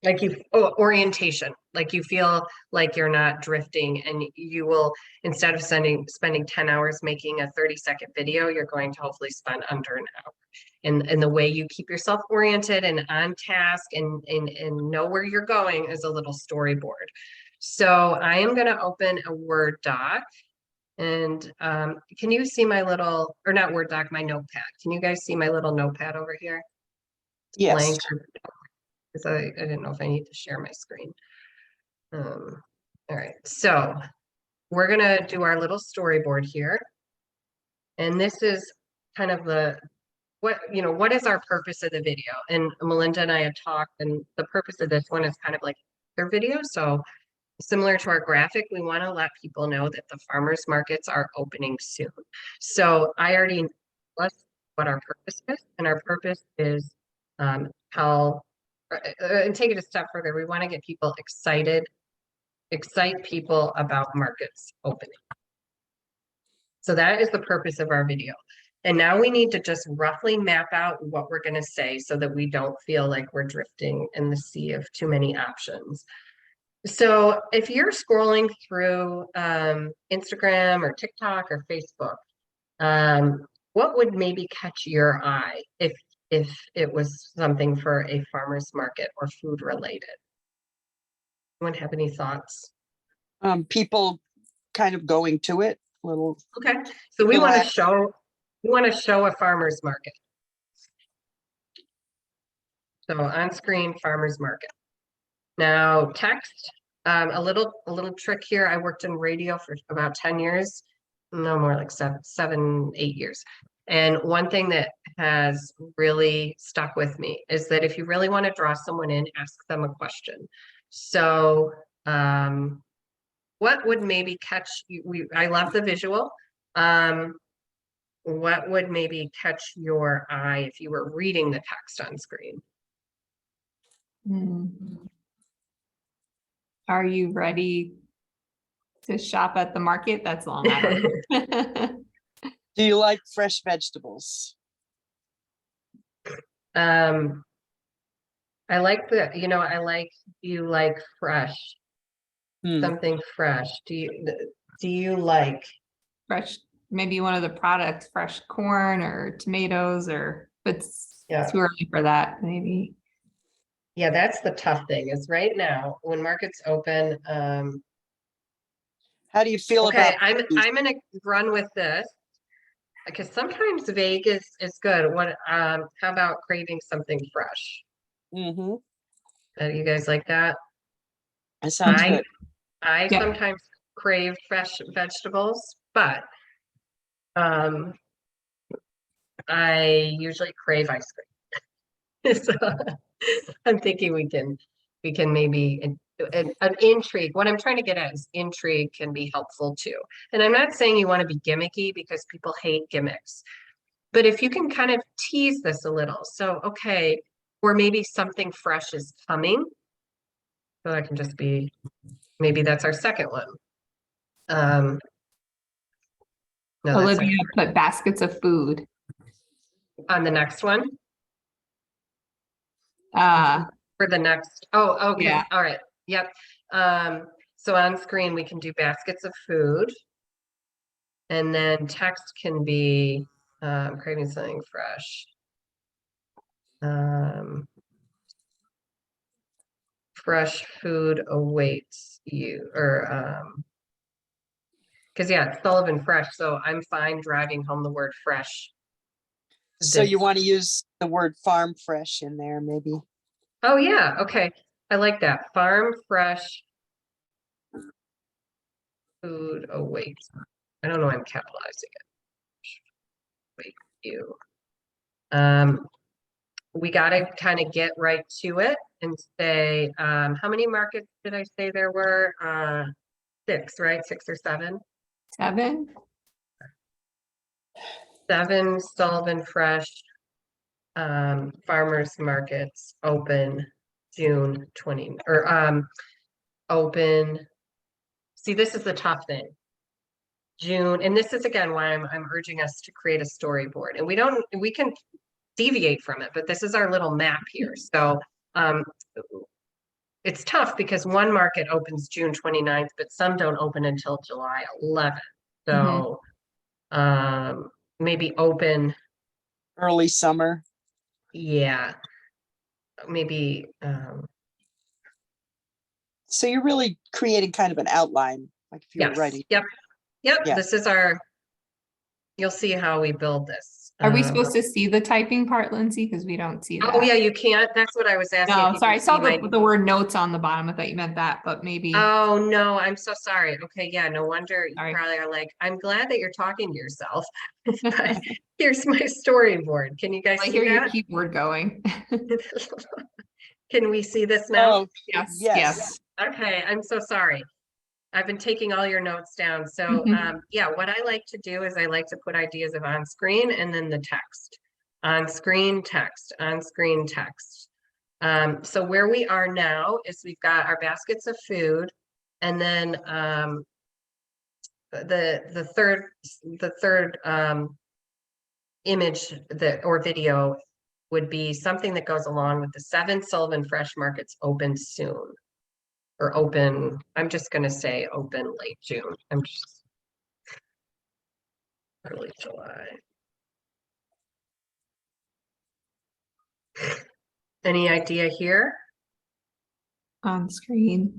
Like orientation, like you feel like you're not drifting, and you will, instead of spending 10 hours making a 30-second video, you're going to hopefully spend under an hour. And the way you keep yourself oriented and on task and know where you're going is a little storyboard. So I am going to open a Word doc, and can you see my little, or not Word doc, my notepad? Can you guys see my little notepad over here? Yes. Blank. Because I didn't know if I need to share my screen. All right, so we're gonna do our little storyboard here. And this is kind of what is our purpose of the video? And Melinda and I had talked, and the purpose of this one is kind of like their video. So similar to our graphic, we want to let people know that the farmers markets are opening soon. So I already know what our purpose is, and our purpose is and take it a step further. We want to get people excite people about markets opening. So that is the purpose of our video. And now we need to just roughly map out what we're going to say so that we don't feel like we're drifting in the sea of too many options. So if you're scrolling through Instagram or TikTok or Facebook, what would maybe catch your eye if it was something for a farmer's market or food related? Anyone have any thoughts? People kind of going to it a little. Okay, so we want to show a farmer's market. So on screen, farmer's market. Now text, a little trick here. I worked in radio for about 10 years, no more like 7, 8 years. And one thing that has really stuck with me is that if you really want to draw someone in, ask them a question. So what would maybe catch you? I love the visual. What would maybe catch your eye if you were reading the text on screen? Are you ready to shop at the market? That's long. I don't know. Do you like fresh vegetables? I like you like fresh, something fresh. Do you like Fresh, maybe one of the products, fresh corn or tomatoes, or it's too early for that, maybe. Yeah, that's the tough thing is right now when markets open. How do you feel Okay, about? I'm gonna run with this because sometimes vague is good. What how about craving something fresh? Mm-hmm. You guys like that? That sounds good. I Yeah. sometimes crave fresh vegetables, but I usually crave ice cream. So I'm thinking we can maybe an intrigue. What I'm trying to get at is intrigue can be helpful too. And I'm not saying you want to be gimmicky because people hate gimmicks. But if you can kind of tease this a little, so, okay, or maybe something fresh is coming. So that can just be, maybe that's our second one. No, that's Olivia put baskets of food. on the next one. Uh, For the next, oh, okay, Yeah. all right, yep. So on screen, we can do baskets of food. And then text can be, craving something fresh. Fresh food awaits you, or, because yeah, it's Sullivan Fresh, so I'm fine driving home the word fresh. So you This- want to use the word farm fresh in there, maybe? Oh, yeah, okay, I like that. Farm fresh food awaits. I don't know why I'm capitalizing it. Wait, you. We gotta kind of get right to it and say, how many markets did I say there were? 6, right? 6 or 7? 7. 7 Sullivan Fresh farmers markets open June 20, or open. See, this is the tough thing. June, and this is again why I'm urging us to create a storyboard, and we can deviate from it, but this is our little map here. So it's tough because one market opens June 29th, but some don't open until July 11th. So maybe open, Early summer. yeah, maybe So you're really creating kind of an outline, like if you were yes, writing. yep, Yeah. this is our, you'll see how we build this. Are we supposed to see the typing part, Lindsay? Because we don't see that. Oh yeah, you can't. That's what I was asking. if No, you sorry, I can saw see my- the word notes on the bottom. I thought you meant that, but maybe. Oh no, I'm so sorry. Okay, yeah, no wonder you Sorry. probably are like, I'm glad that you're talking to yourself. But here's my storyboard. Can you guys I see hear your that? keyboard going. Can we see this now? Oh, Yes, yes. yes. Okay, I'm so sorry. I've been taking all your notes down. So yeah, what I like to do is I like to put ideas of on screen and then the text. On screen text, on screen text. So where we are now is we've got our baskets of food, and then the third image that or video would be something that goes along with the 7 Sullivan Fresh Markets open soon. Or open, I'm just gonna say open late June. I'm just early July. Any idea here? On screen.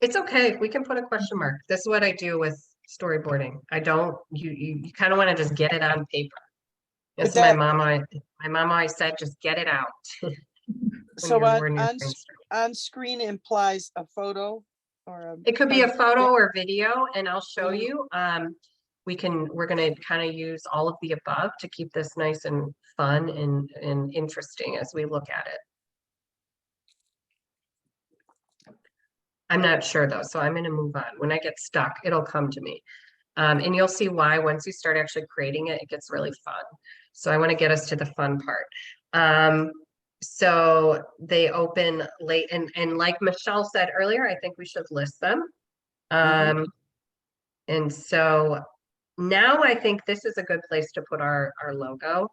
It's okay. We can put a question mark. This is what I do with storyboarding. I don't, you kind of want to just get it on paper. Yes, But that- my mom always said, just get it out. So when you're on brainstorming. on screen implies a photo or a. It could be a kind of- photo or video, and I'll show Mhm. you. We're gonna kind of use all of the above to keep this nice and fun and interesting as we look at it. I'm not sure though, so I'm gonna move on. When I get stuck, it'll come to me. And you'll see why once you start actually creating it, it gets really fun. So I want to get us to the fun part. So they open late, and like Michelle said earlier, I think we should list them. And so now I think this is a good place to put our logo.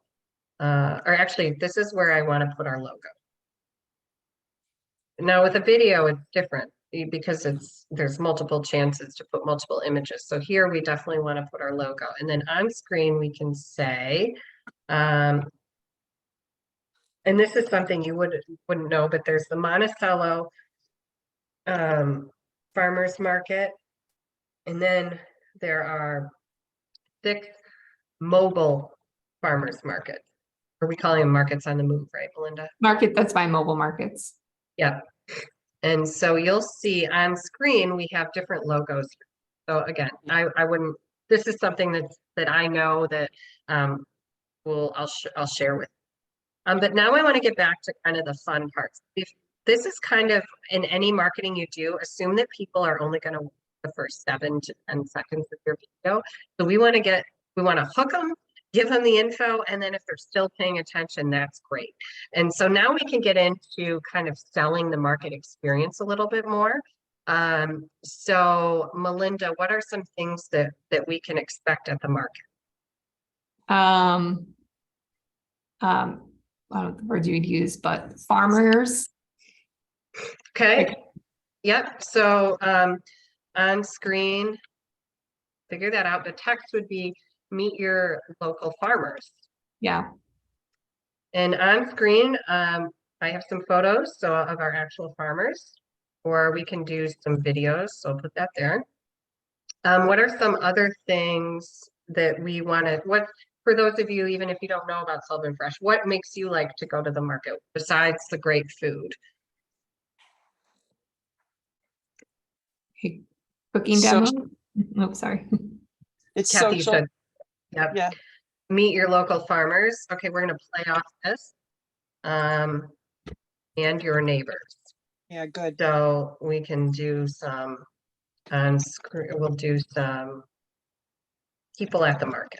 Or actually, this is where I want to put our logo. Now with a video, it's different because there's multiple chances to put multiple images. So here we definitely want to put our logo, and then on screen we can say, and this is something you wouldn't know, but there's the Monticello farmers market, and then there are 6 mobile farmers markets. Are we calling them markets on the move, right, Belinda? Market, that's by mobile markets. Yeah. And so you'll see on screen, we have different logos. So again, I wouldn't, this is something that I know that I'll share with. But now I want to get back to kind of the fun parts. this is kind of in any marketing you do, assume that people are only going to watch the first 7 to 10 seconds of your video. So we want to hook them, give them the info, and then if they're still paying attention, that's great. And so now we can get into kind of selling the market experience a little bit more. So Melinda, what are some things that we can expect at the market? I don't know the words you'd use, but farmers. Okay. Yep. So on screen, figure that out. The text would be meet your local farmers. Yeah. And on screen, I have some photos of our actual farmers, or we can do some videos. So I'll put that there. What are some other things that we want to, for those of you, even if you don't know about Sullivan Fresh, what makes you like to go to the market besides the great food? Cooking So- demo. Oh, sorry. It's Kathy, you social. said, yep. Yeah. Meet your local farmers. Okay, we're going to play off this. And your neighbors. Yeah, good. So we can do some on screen, we'll do some people at the market.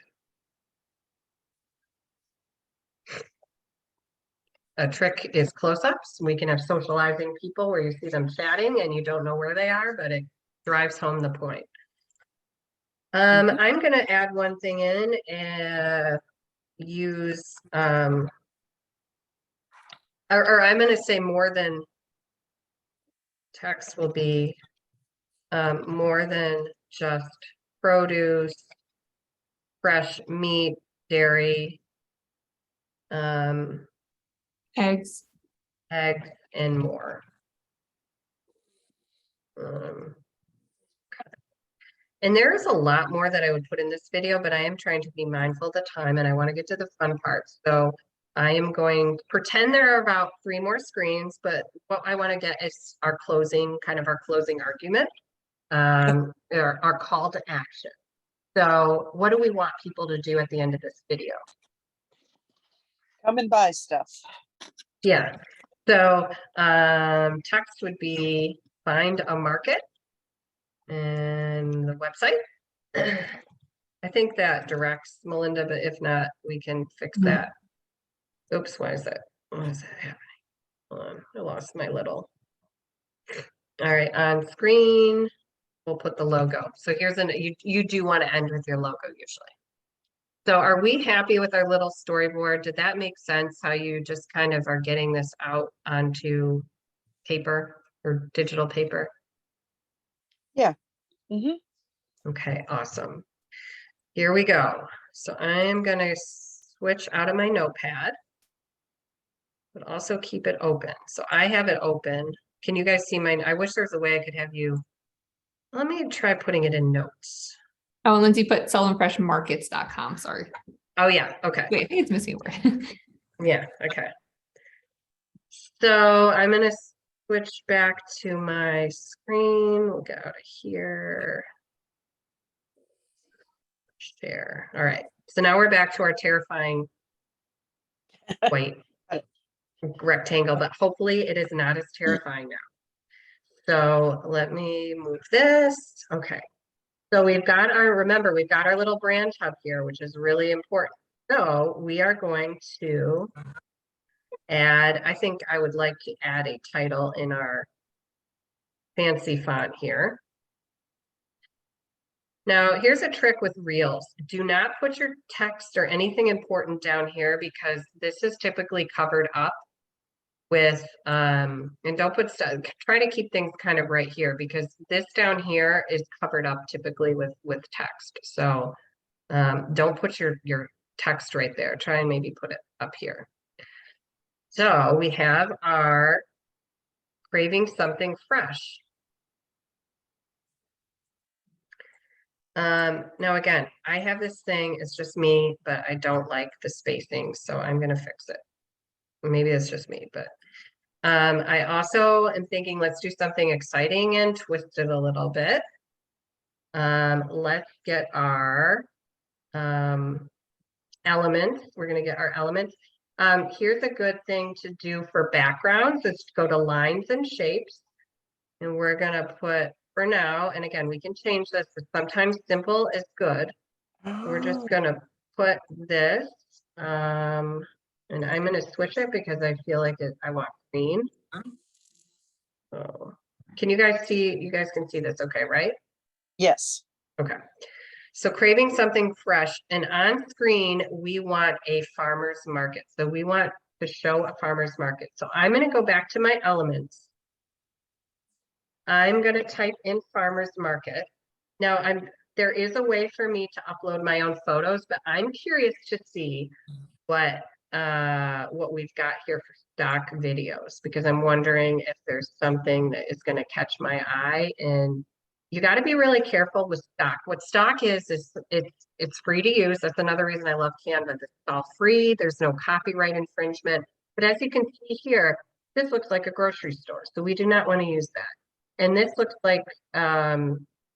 A trick is close-ups. We can have socializing people where you see them chatting and you don't know where they are, but it drives home the point. I'm going to add one thing in and use, or I'm going to say more than text will be more than just produce, fresh meat, dairy, Eggs. eggs, and more. And there is a lot more that I would put in this video, but I am trying to be mindful of the time and I want to get to the fun part. So I am going to pretend there are about 3 more screens, but what I want to get is our closing argument, our call to action. So what do we want people to do at the end of this video? Come and buy stuff. Yeah. So text would be find a market and the website. I think that directs Melinda, but if not, we can fix that. Oops, why is that happening? Hold on, I lost my little. All right, on screen, we'll put the logo. So here's you do want to end with your logo usually. So are we happy with our little storyboard? Did that make sense how you just kind of are getting this out onto paper or digital paper? Yeah. Okay, awesome. Here we go. So I'm going to switch out of my notepad, but also keep it open. So I have it open. Can you guys see mine? I wish there was a way I could have you. Let me try putting it in notes. Oh, and Lindsay put sullivanfreshmarkets.com. Sorry. Oh yeah, okay. Wait, I think it's missing a word. Yeah, okay. So I'm going to switch back to my screen. We'll get out of here. Share. All right. So now we're back to our terrifying white rectangle, but hopefully it is not as terrifying now. So let me move this. Okay. So we've got remember, we've got our little brand hub here, which is really important. So we are going to add, I think I would like to add a title in our fancy font here. Now, here's a trick with Reels. Do not put your text or anything important down here because this is typically covered up with, and don't put stuff, try to keep things kind of right here because this down here is covered up typically with text. So don't put your text right there. Try and maybe put it up here. So we have our craving something fresh. Now again, I have this thing, it's just me, but I don't like the spacing, so I'm gonna fix it. Maybe it's just me, but I also am thinking let's do something exciting and twist it a little bit. Let's get our elements. We're gonna get our elements. Here's a good thing to do for backgrounds is to go to lines and shapes. And we're gonna put for now, and again, we can change this, but sometimes simple is good. We're just gonna put this, and I'm gonna switch it because I feel like I want green. So, can you guys see, you guys can see this okay, right? Yes. Okay. So craving something fresh, and on screen, we want a farmer's market. So we want to show a farmer's market. So I'm gonna go back to my elements. I'm gonna type in farmer's market. Now there is a way for me to upload my own photos, but I'm curious to see what we've got here for stock videos, because I'm wondering if there's something that is gonna catch my eye. And you got to be really careful with stock. What stock is it's free to use. That's another reason I love Canva. It's all free. There's no copyright infringement. But as you can see here, this looks like a grocery store. So we do not want to use that. And this looks like you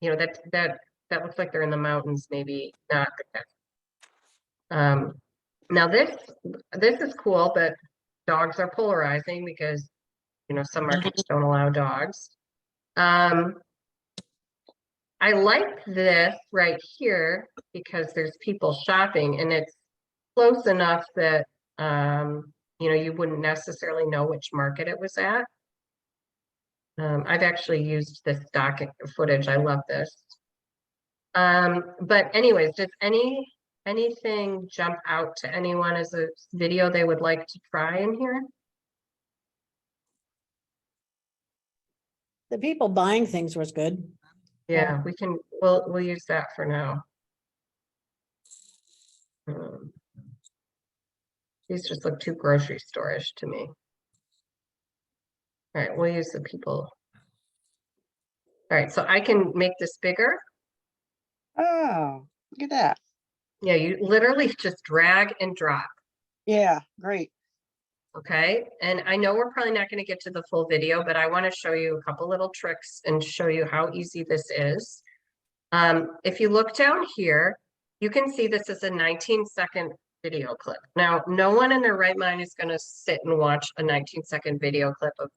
know, that looks like they're in the mountains, maybe not the case. Now this is cool, but dogs are polarizing because, you know, some markets don't allow dogs. I like this right here because there's people shopping and it's close enough that, you know, you wouldn't necessarily know which market it was at. I've actually used this stock footage. I love this. But anyways, does anything jump out to anyone as a video they would like to try in here? The people buying things was good. Yeah, we'll use that for now. These just look too grocery store-ish to me. All right, we'll use the people. All right, so I can make this bigger. Oh, look at that. Yeah, you literally just drag and drop. Yeah, great. Okay, and I know we're probably not going to get to the full video, but I want to show you a couple little tricks and show you how easy this is. If you look down here, you can see this is a 19-second video clip. Now, no one in their right mind is going to sit and watch a 19-second video clip of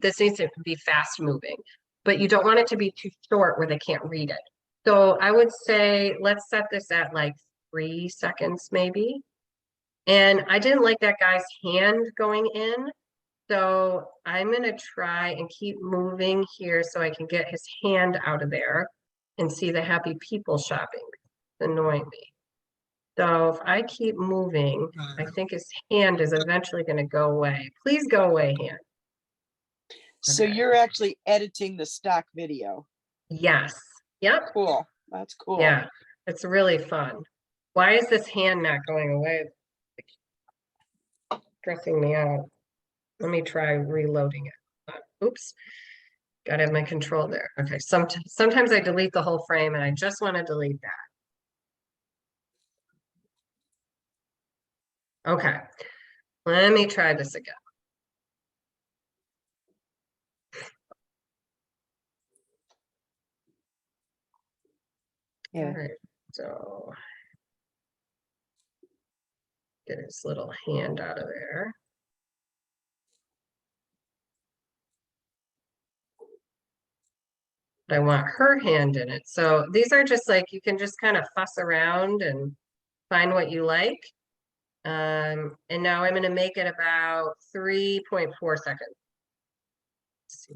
this needs to be fast moving, but you don't want it to be too short where they can't read it. So I would say let's set this at like 3 seconds maybe. And I didn't like that guy's hand going in. So I'm going to try and keep moving here so I can get his hand out of there and see the happy people shopping. It's annoying me. So if I keep moving, I think his hand is eventually going to go away. Please go away, hand. So Okay. you're actually editing the stock video. Yes. Yep. Cool. That's cool. Yeah. It's really fun. Why is this hand not going away? Stressing me out. Let me try reloading it. Oops. Got to have my control there. Okay. Sometimes I delete the whole frame and I just want to delete that. Okay. Let me try this again. Yeah. All right. So get his little hand out of there. I want her hand in it. So these are just like, you can just kind of fuss around and find what you like. And now I'm going to make it about 3.4 seconds. Let's see.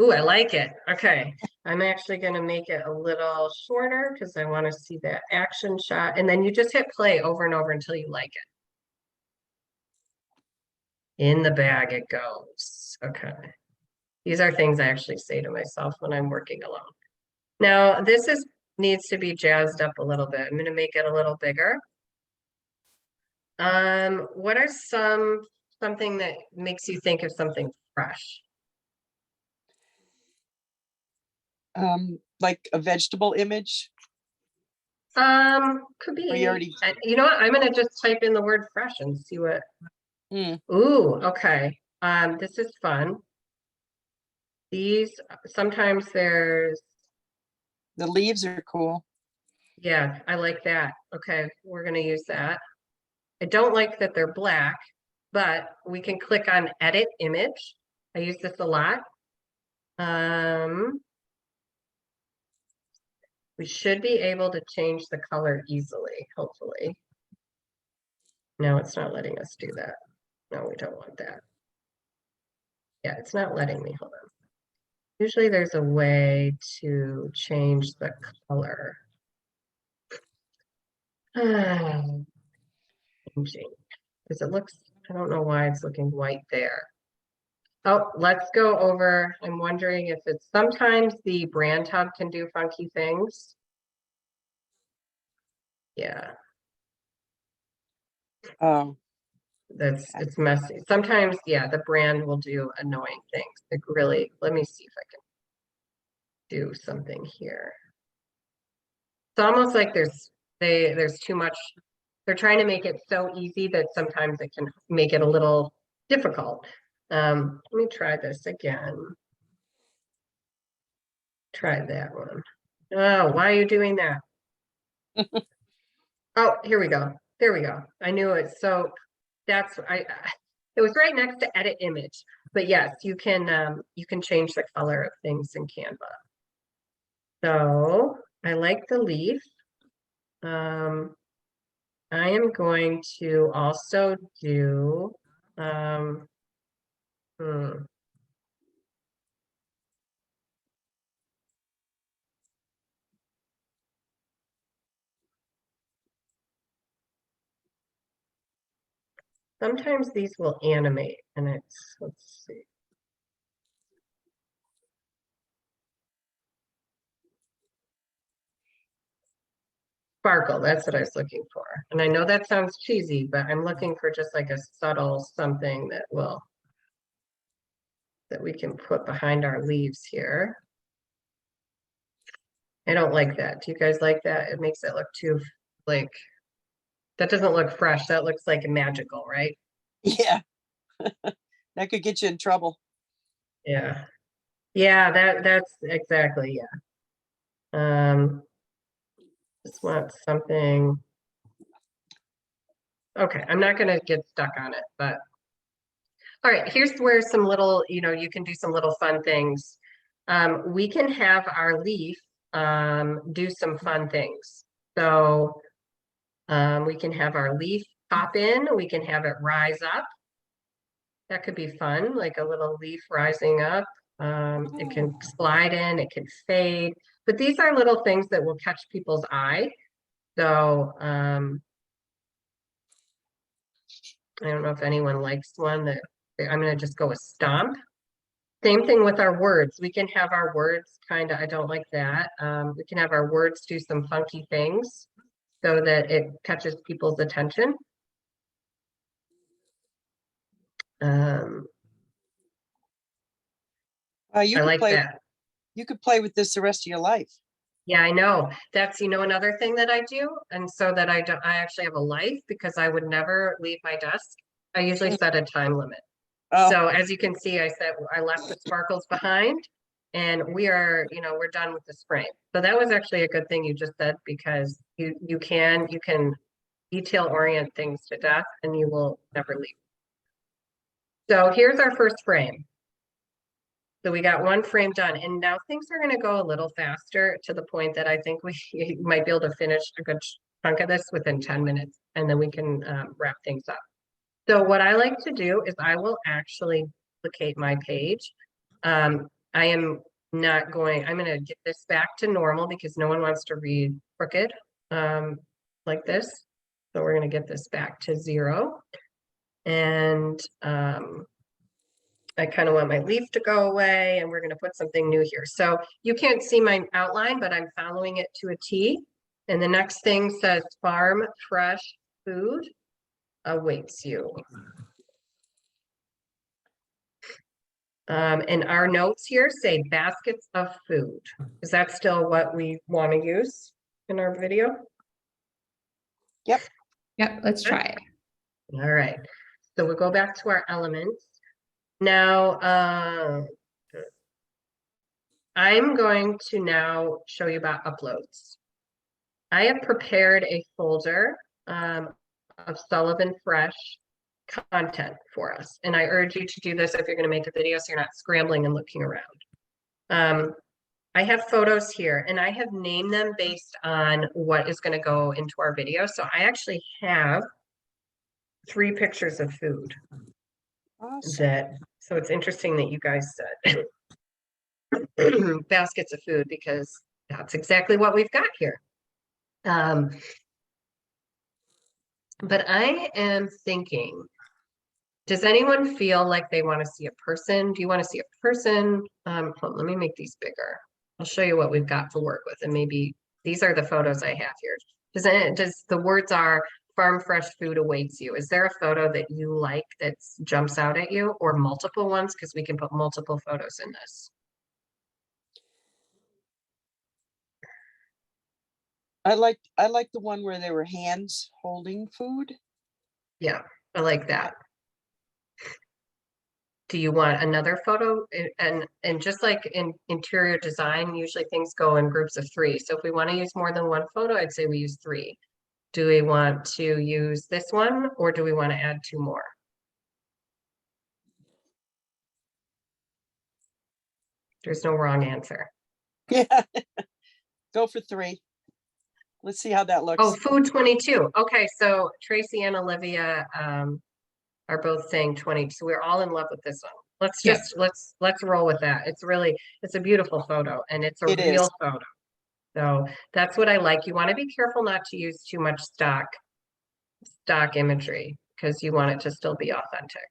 Ooh, I like it. Okay. I'm actually going to make it a little shorter because I want to see that action shot. And then you just hit play over and over until you like it. In the bag it goes. Okay. These are things I actually say to myself when I'm working alone. Now, this needs to be jazzed up a little bit. I'm going to make it a little bigger. What are something that makes you think of something fresh? Like a vegetable image. Could be. You know what? I'm going to just type in the word fresh and see what. Ooh, okay. This is fun. These sometimes there's. The leaves are cool. Yeah, I like that. Okay, we're gonna use that. I don't like that they're black, but we can click on edit image. I use this a lot. We should be able to change the color easily, hopefully. No, it's not letting us do that. No, we don't want that. Yeah, it's not letting me. Hold on. Usually there's a way to change the color. Changing. Because it looks, I don't know why it's looking white there. Oh, let's go over. I'm wondering if it's sometimes the brand hub can do funky things. Yeah, Oh, it's messy. Sometimes, yeah, the brand will do annoying things. Like really, let me see if I can do something here. It's almost like there's too much. They're trying to make it so easy that sometimes it can make it a little difficult. Let me try this again. Try that one. Oh, why are you doing that? Oh, here we go. There we go. I knew it. So that's it was right next to edit image. But yes, you can change the color of things in Canva. So I like the leaf. I am going to also do sometimes these will animate and let's see. Sparkle, that's what I was looking for. And I know that sounds cheesy, but I'm looking for just like a subtle something that we can put behind our leaves here. I don't like that. Do you guys like that? It makes it look too like, that doesn't look fresh. That looks like magical, right? yeah. That could get you in trouble. Yeah. Yeah, that's exactly, yeah. Just want something. Okay, I'm not gonna get stuck on it, but all right, here's where some little, you can do some little fun things. We can have our leaf do some fun things. So we can have our leaf pop in, we can have it rise up. That could be fun, like a little leaf rising up. It can slide in, it can fade, but these are little things that will catch people's eye. So I don't know if anyone likes one that I'm going to just go with stomp. Same thing with our words. We can have our words kind of, I don't like that. We can have our words do some funky things so that it catches people's attention. You I could like play, that. you could play with this the rest of your life. Yeah, I know. That's, another thing that I do. And so that I actually have a life because I would never leave my desk. I usually set a time limit. Oh, So as you can see, I said I left the sparkles behind and we are, we're done with this frame. So that was actually a good thing you just said because you can detail orient things to death and you will never leave. So here's our first frame. So we got one frame done and now things are going to go a little faster to the point that I think we might be able to finish a good chunk of this within 10 minutes and then we can wrap things up. So what I like to do is I will actually duplicate my page. I am not going, I'm going to get this back to normal because no one wants to read crooked like this. So we're going to get this back to 0. And I kind of want my leaf to go away and we're going to put something new here. So you can't see my outline, but I'm following it to a T. And the next thing says farm fresh food awaits you. And our notes here say baskets of food. Is that still what we want to use in our video? yep. Yep, let's try it. All right. So we'll go back to our elements. Now, I'm going to now show you about uploads. I have prepared a folder of Sullivan Fresh content for us. And I urge you to do this if you're going to make a video so you're not scrambling and looking around. I have photos here and I have named them based on what is going to go into our video. So I actually have 3 pictures of food Awesome. so it's interesting that you guys said baskets of food because that's exactly what we've got here. But I am thinking, does anyone feel like they want to see a person? Do you want to see a person? Hold on, let me make these bigger. I'll show you what we've got to work with. And maybe these are the photos I have here. Does the words are farm fresh food awaits you? Is there a photo that you like that jumps out at you or multiple ones? Because we can put multiple photos in this. I like the one where there were hands holding food. Yeah, I like that. Do you want another photo? And just like in interior design, usually things go in groups of 3. So if we want to use more than one photo, I'd say we use 3. Do we want to use this one or do we want to add 2 more? There's no wrong answer. Yeah. Go for 3. Let's see how that looks. Oh, food 22. Okay, so Tracy and Olivia are both saying 20. So we're all in love with this one. Let's just let's roll with that. It's a beautiful photo and it's a real photo. So that's what I like. You want to be careful not to use too much stock imagery because you want it to still be authentic.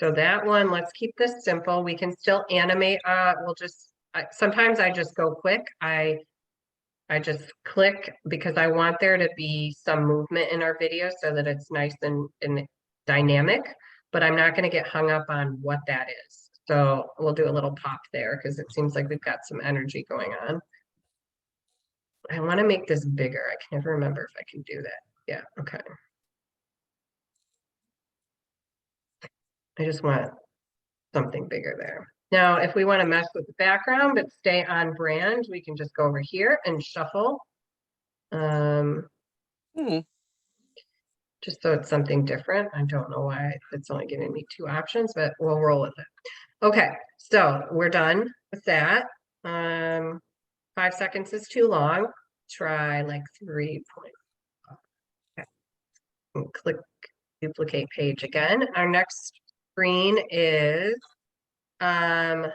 So that one, let's keep this simple. We can still animate. Sometimes I just go quick. I just click because I want there to be some movement in our video so that it's nice and dynamic, but I'm not going to get hung up on what that is. So we'll do a little pop there because it seems like we've got some energy going on. I want to make this bigger. I can never remember if I can do that. Yeah, okay. I just want something bigger there. Now, if we want to mess with the background but stay on brand, we can just go over here and shuffle. Just so it's something different. I don't know why it's only giving me 2 options, but we'll roll with it. Okay, so we're done with that. 5 seconds is too long. Try like 3 points. Okay. And click duplicate page again. Our next screen is 7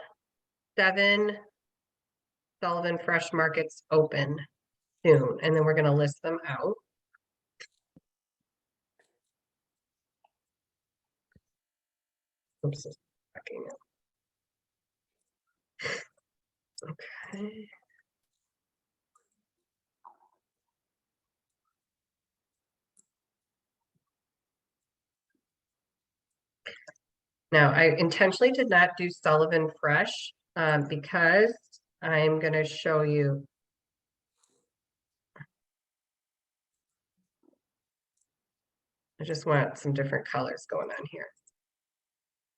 Sullivan Fresh Markets open soon, and then we're going to list them out. Oops. Okay. Now, I intentionally did not do Sullivan Fresh because I'm going to show you. I just want some different colors going on here.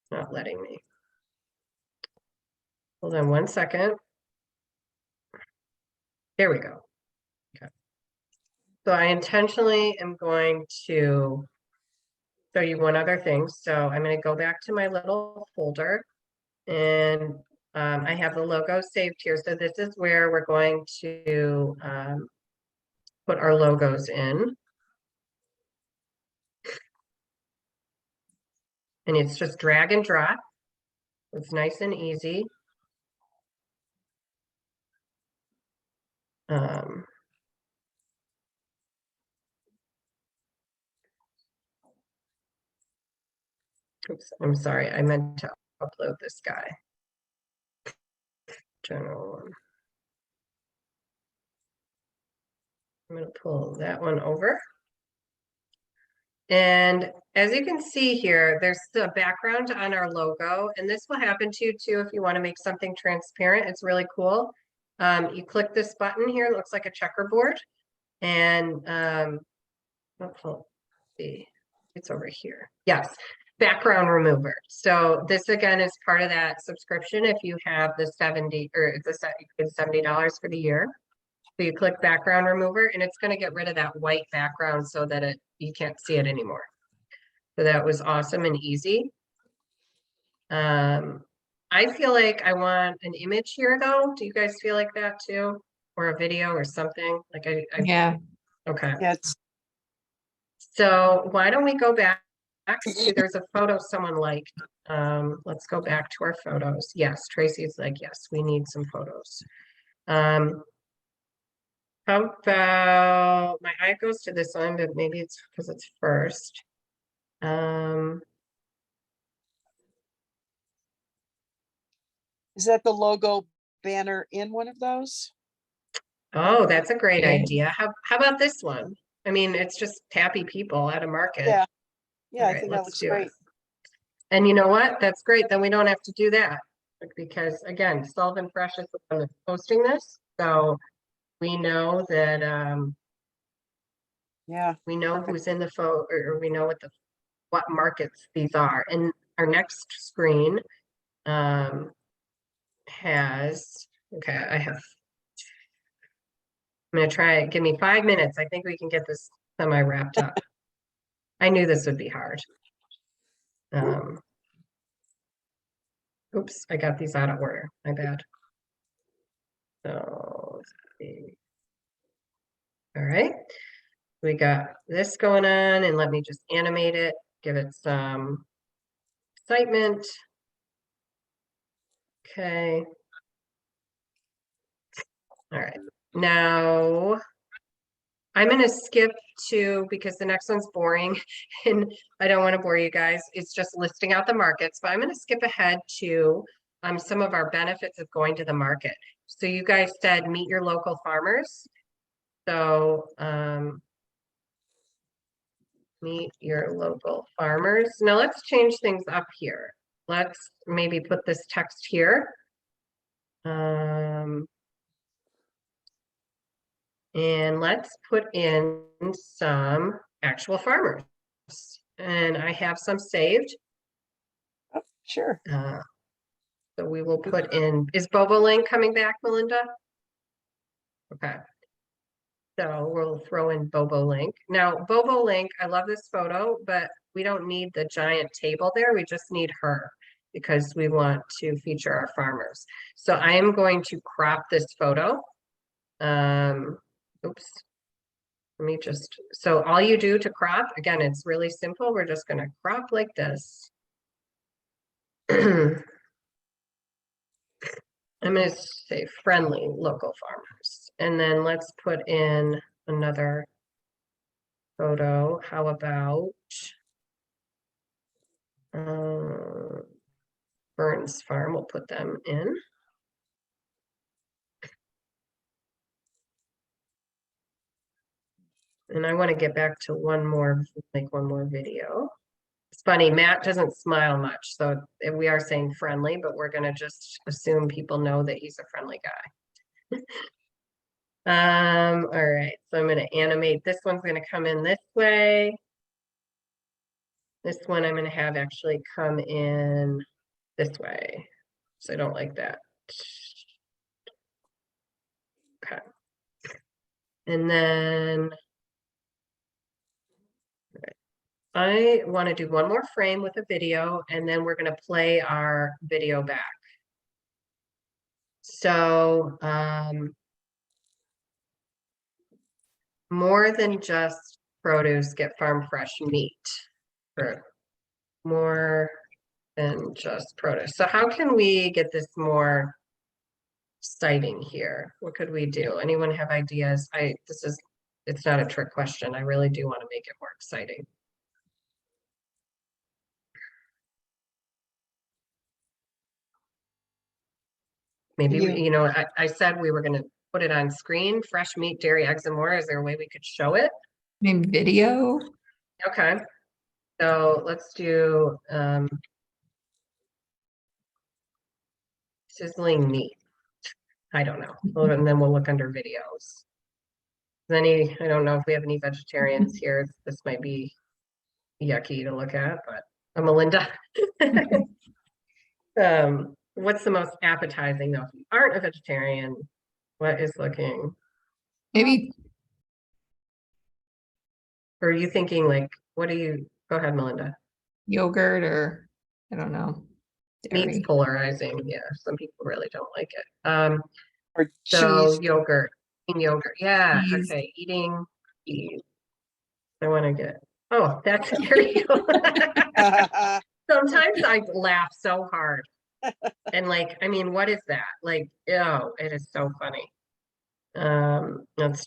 It's not letting me. Hold on 1 second. There we go. Okay. So I intentionally am going to show you one other thing. So I'm going to go back to my little folder and I have the logo saved here. So this is where we're going to put our logos in. And it's just drag and drop. It's nice and easy. Oops, I'm sorry. I meant to upload this guy. General one. I'm going to pull that one over. And as you can see here, there's the background on our logo, and this will happen to you too if you want to make something transparent. It's really cool. You click this button here, it looks like a checkerboard, and let's see, it's over here. Yes. background remover. So this again is part of that subscription. If you have the 70 or it's $70 for the year. So you click background remover and it's going to get rid of that white background so that you can't see it anymore. So that was awesome and easy. I feel like I want an image here though. Do you guys feel like that too? Or a video or something? Like Yeah. okay. Yeah, So why don't we go back to, there's a photo someone liked. Let's go back to our photos. Yes, Tracy's like, yes, we need some photos. How about, my eye goes to this one, but maybe it's because it's first. is that the logo banner in one of those? Oh, that's a great Yeah. idea. How about this one? I mean, it's just happy people at a market. Yeah. Yeah, All I right, think that let's looks do great. it. And you know what? That's great. Then we don't have to do that because again, Sullivan Fresh is the one that's posting this. So we know that Yeah, we know perfect. who's in the photo, or we know what markets these are. And our next screen has, okay, I'm gonna try it. Give me 5 minutes. I think we can get this semi wrapped up. I knew this would be hard. Oops, I got these out of order. My bad. So let's see. All right. We got this going on, and let me just animate it, give it some excitement. Okay. All right. Now I'm going to skip to, because the next one's boring and I don't want to bore you guys. It's just listing out the markets, but I'm going to skip ahead to some of our benefits of going to the market. So you guys said meet your local farmers. So meet your local farmers. Now let's change things up here. Let's maybe put this text here. And let's put in some actual farmers. And I have some saved. Oh, sure. So we will put in, is Bobolink coming back, Melinda? Okay. So we'll throw in Bobolink. Now, Bobolink, I love this photo, but we don't need the giant table there. We just need her because we want to feature our farmers. So I am going to crop this photo. Oops. Let me just, so all you do to crop, again, it's really simple. We're just going to crop like this. I'm going to say friendly local farmers. And then let's put in another photo. How about Burns Farm? We'll put them in. And I want to get back to one more video. It's funny, Matt doesn't smile much, so we are saying friendly, but we're going to just assume people know that he's a friendly guy. All right, so I'm going to animate. This one's going to come in this way. This one I'm going to have actually come in this way. So I don't like that. Okay. And then I want to do one more frame with a video, and then we're going to play our video back. So more than just produce, get farm fresh meat, or more than just produce. So how can we get this more exciting here? What could we do? Anyone have ideas? It's not a trick question. I really do want to make it more exciting. Maybe, you know, I said we were going to put it on screen, fresh meat, dairy, eggs, and more. Is there a way we could show it? Maybe video. Okay. So let's do sizzling meat. I don't know. Well, and then we'll look under videos. I don't know if we have any vegetarians here. This might be yucky to look at, but Melinda. What's the most appetizing though? If you aren't a vegetarian, what is looking, Maybe or are you thinking like, what do you, go ahead, Melinda. yogurt or, I don't know, Meat's dairy. polarizing. Yeah, some people really don't like it. Or So cheese. yogurt, eating yogurt. Yeah, Cheese. okay, eating cheese. I want to get, oh, that's scary. Sometimes I laugh so hard. And like, I mean, what is that? Like, oh, it is so funny. Let's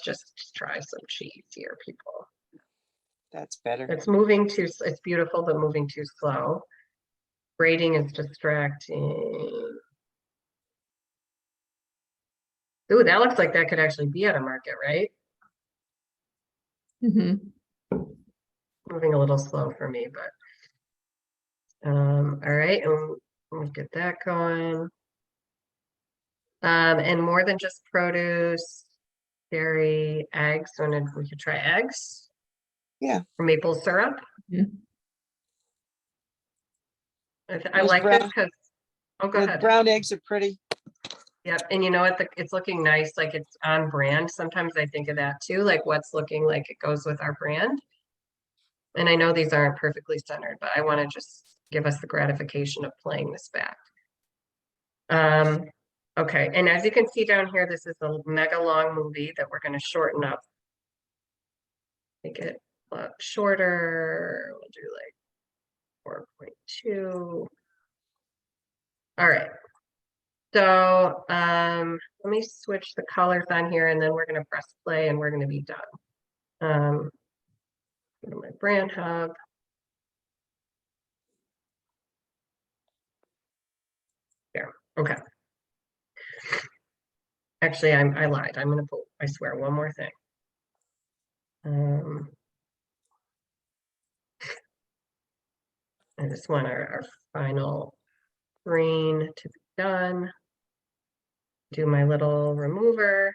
just try some cheese here, people. That's better. It's beautiful, but moving too slow. Grading is distracting. Ooh, that looks like that could actually be at a market, right? Mhm. Moving a little slow for me, but all right, and we'll get that going. And more than just produce, dairy, eggs. So we could try eggs. Yeah. Or maple syrup. Mhm. I Those like this brown- because, oh, go The ahead. brown eggs are pretty. Yep, and you know what? It's looking nice, like it's on brand. Sometimes I think of that too, like what's looking like it goes with our brand. And I know these aren't perfectly centered, but I want to just give us the gratification of playing this back. Okay, and as you can see down here, this is a mega long movie that we're going to shorten up. Make it a lot shorter. We'll do like 4.2. All right. So let me switch the colors on here and then we're going to press play and we're going to be done. Go to my brand hub. There. Okay. Actually, I lied. I'm going to put, I swear, one more thing. I just want our final green to be done. Do my little remover.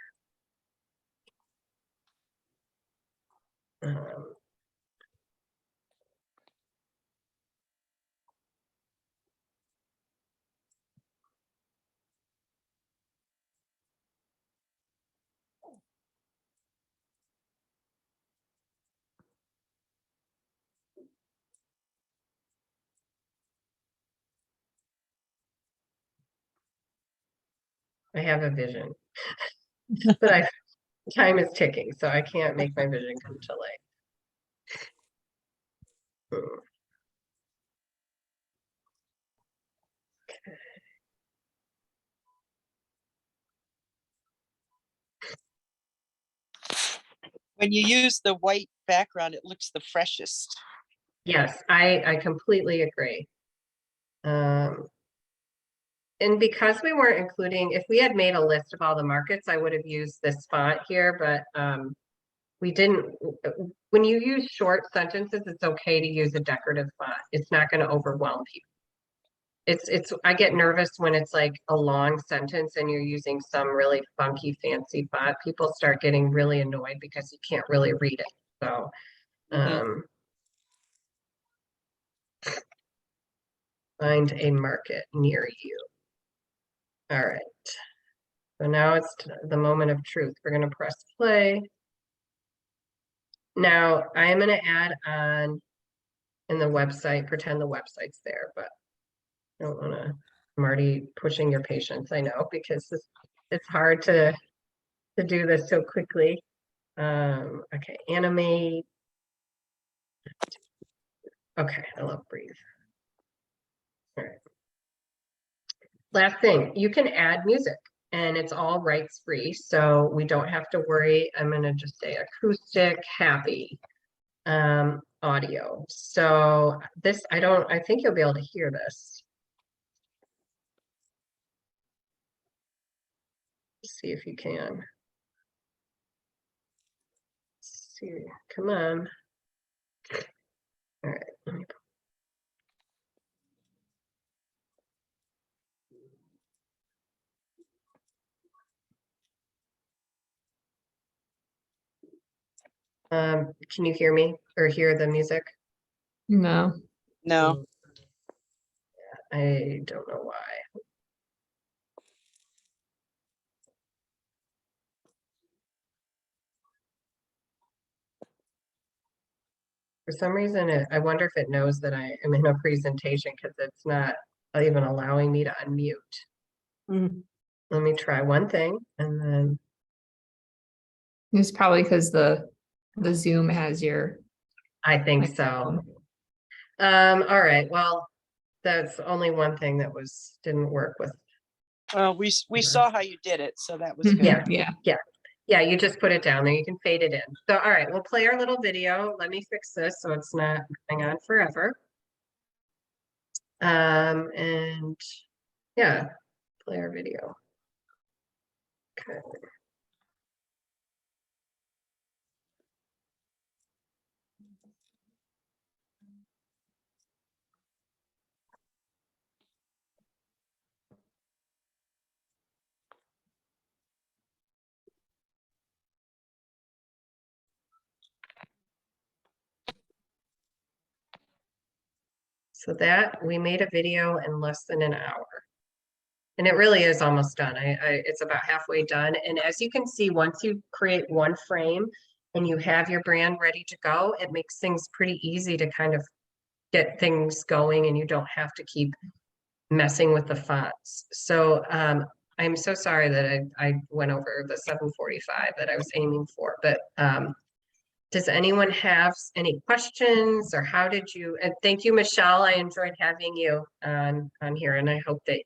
I have a vision, but time is ticking, so I can't make my vision come to life. When you use the white background, it looks the freshest. Yes, I completely agree. And because we weren't including, if we had made a list of all the markets, I would have used this font here, but we didn't. When you use short sentences, it's okay to use a decorative font. It's not going to overwhelm people. I get nervous when it's like a long sentence and you're using some really funky, fancy font. People start getting really annoyed because you can't really read it. So, find a market near you. All right. So now it's the moment of truth. We're going to press play. Now I am going to add on in the website, pretend the website's there, but I don't want to, I'm already pushing your patience, I know, because it's hard to do this so quickly. Okay, animate. Okay, I love breathe. All right. Last thing, you can add music and it's all rights free, so we don't have to worry. I'm going to just say acoustic, happy, audio. So this, I think you'll be able to hear this. See if you can. Let's see, come on. All right, let me can you hear me or hear the music? No. No, I don't know why. For some reason, I wonder if it knows that I am in a presentation because it's not even allowing me to unmute. Mhm. Let me try one thing and then, It's probably because the Zoom has your I think so. All right, well, that's only one thing that didn't work with. well, we saw how you did it, so that was Mhm. good. Yeah. Yeah, you just put it down there. You can fade it in. So, all right, we'll play our little video. Let me fix this so it's not going on forever. And yeah, play our video. Okay. So that we made a video in less than an hour. And it really is almost done. It's about halfway done. And as you can see, once you create one frame and you have your brand ready to go, it makes things pretty easy to kind of get things going and you don't have to keep messing with the fonts. So I'm so sorry that I went over the 7:45 that I was aiming for, but does anyone have any questions or how did you, and thank you, Michelle. I enjoyed having you on here and I hope that you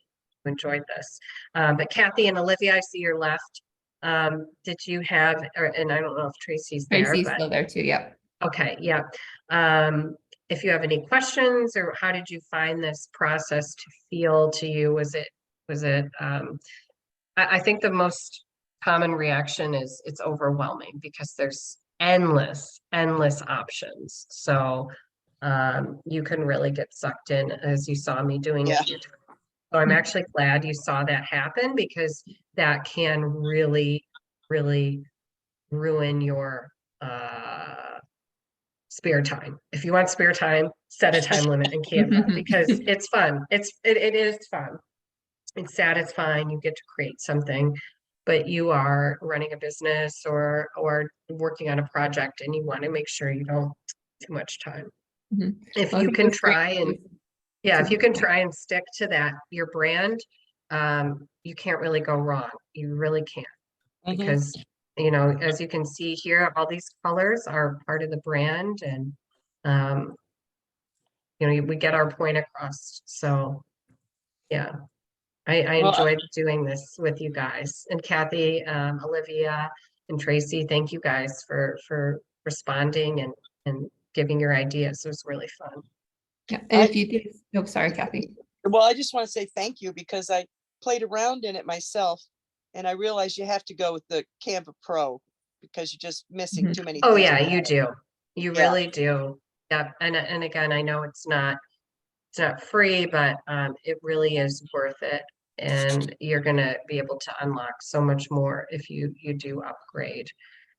enjoyed this. But Kathy and Olivia, I see you're left. Did you have, and I don't know if Tracy's there, Tracy's but still there too. Yep. okay, yeah. If you have any questions or how did you find this process to feel to you? Was it, I think the most common reaction is it's overwhelming because there's endless options. So you can really get sucked in as you saw me doing it Yeah. a few times. So I'm actually glad you saw that happen because that can really, really ruin your spare time. If you want spare time, set a time limit in Canva because it's fun. It is fun. It's satisfying. You get to create something, but you are running a business or working on a project and you want to make sure you don't too much time. Mhm. If Well, I you think can what's great try and is- if you can try and stick to that, your brand, you can't really go wrong. You really can't Mhm. because you know, as you can see here, all these colors are part of the brand and you know, we get our point across. So yeah, I Well, enjoyed doing this with you guys and Kathy, Olivia and Tracy. Thank you guys for responding and giving your ideas. It was really fun. Yeah. And if you think, oh, sorry, Kathy. well, I just want to say thank you because I played around in it myself and I realized you have to go with the Canva Pro because you're just missing Mhm. too many Oh things. yeah, you do. You Yeah. really do. Yeah. And again, I know it's not free, but it really is worth it. And you're gonna be able to unlock so much more if you do upgrade.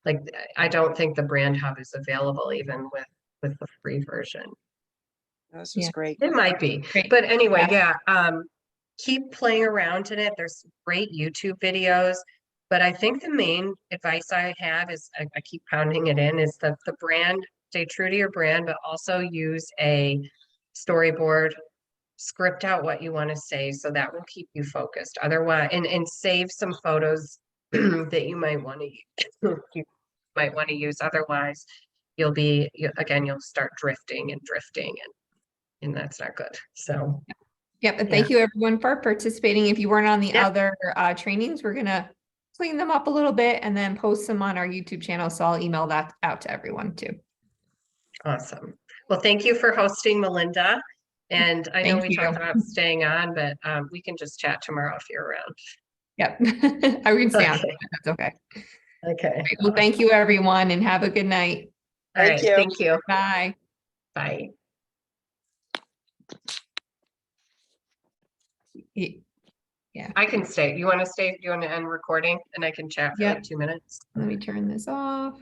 Like I don't think the brand hub is available even with the free version. This was Yeah. great. It might be, Great. but anyway, Yeah. keep playing around in it. There's great YouTube videos, but I think the main advice I have is I keep pounding it in is that the brand, stay true to your brand, but also use a storyboard, script out what you want to say so that will keep you focused. Otherwise, and save some photos that you might want to use. Otherwise, you'll start drifting and that's not good. So Yep. And yeah. thank you everyone for participating. If you weren't on the Yep. other trainings, we're gonna clean them up a little bit and then post them on our YouTube channel. So I'll email that out to everyone too. Awesome. Well, thank you for hosting, Melinda. And I know Thank we talked you. about staying on, but we can just chat tomorrow if you're around. Yep. I would stay on. Okay. That's okay. Okay. Well, thank you everyone and have a good night. All Thank right. you. Thank you. Bye. Bye. Yeah. I can stay. You want to stay? Do you want to end recording? And I can chat for like Yep. 2 minutes. Let me turn this off.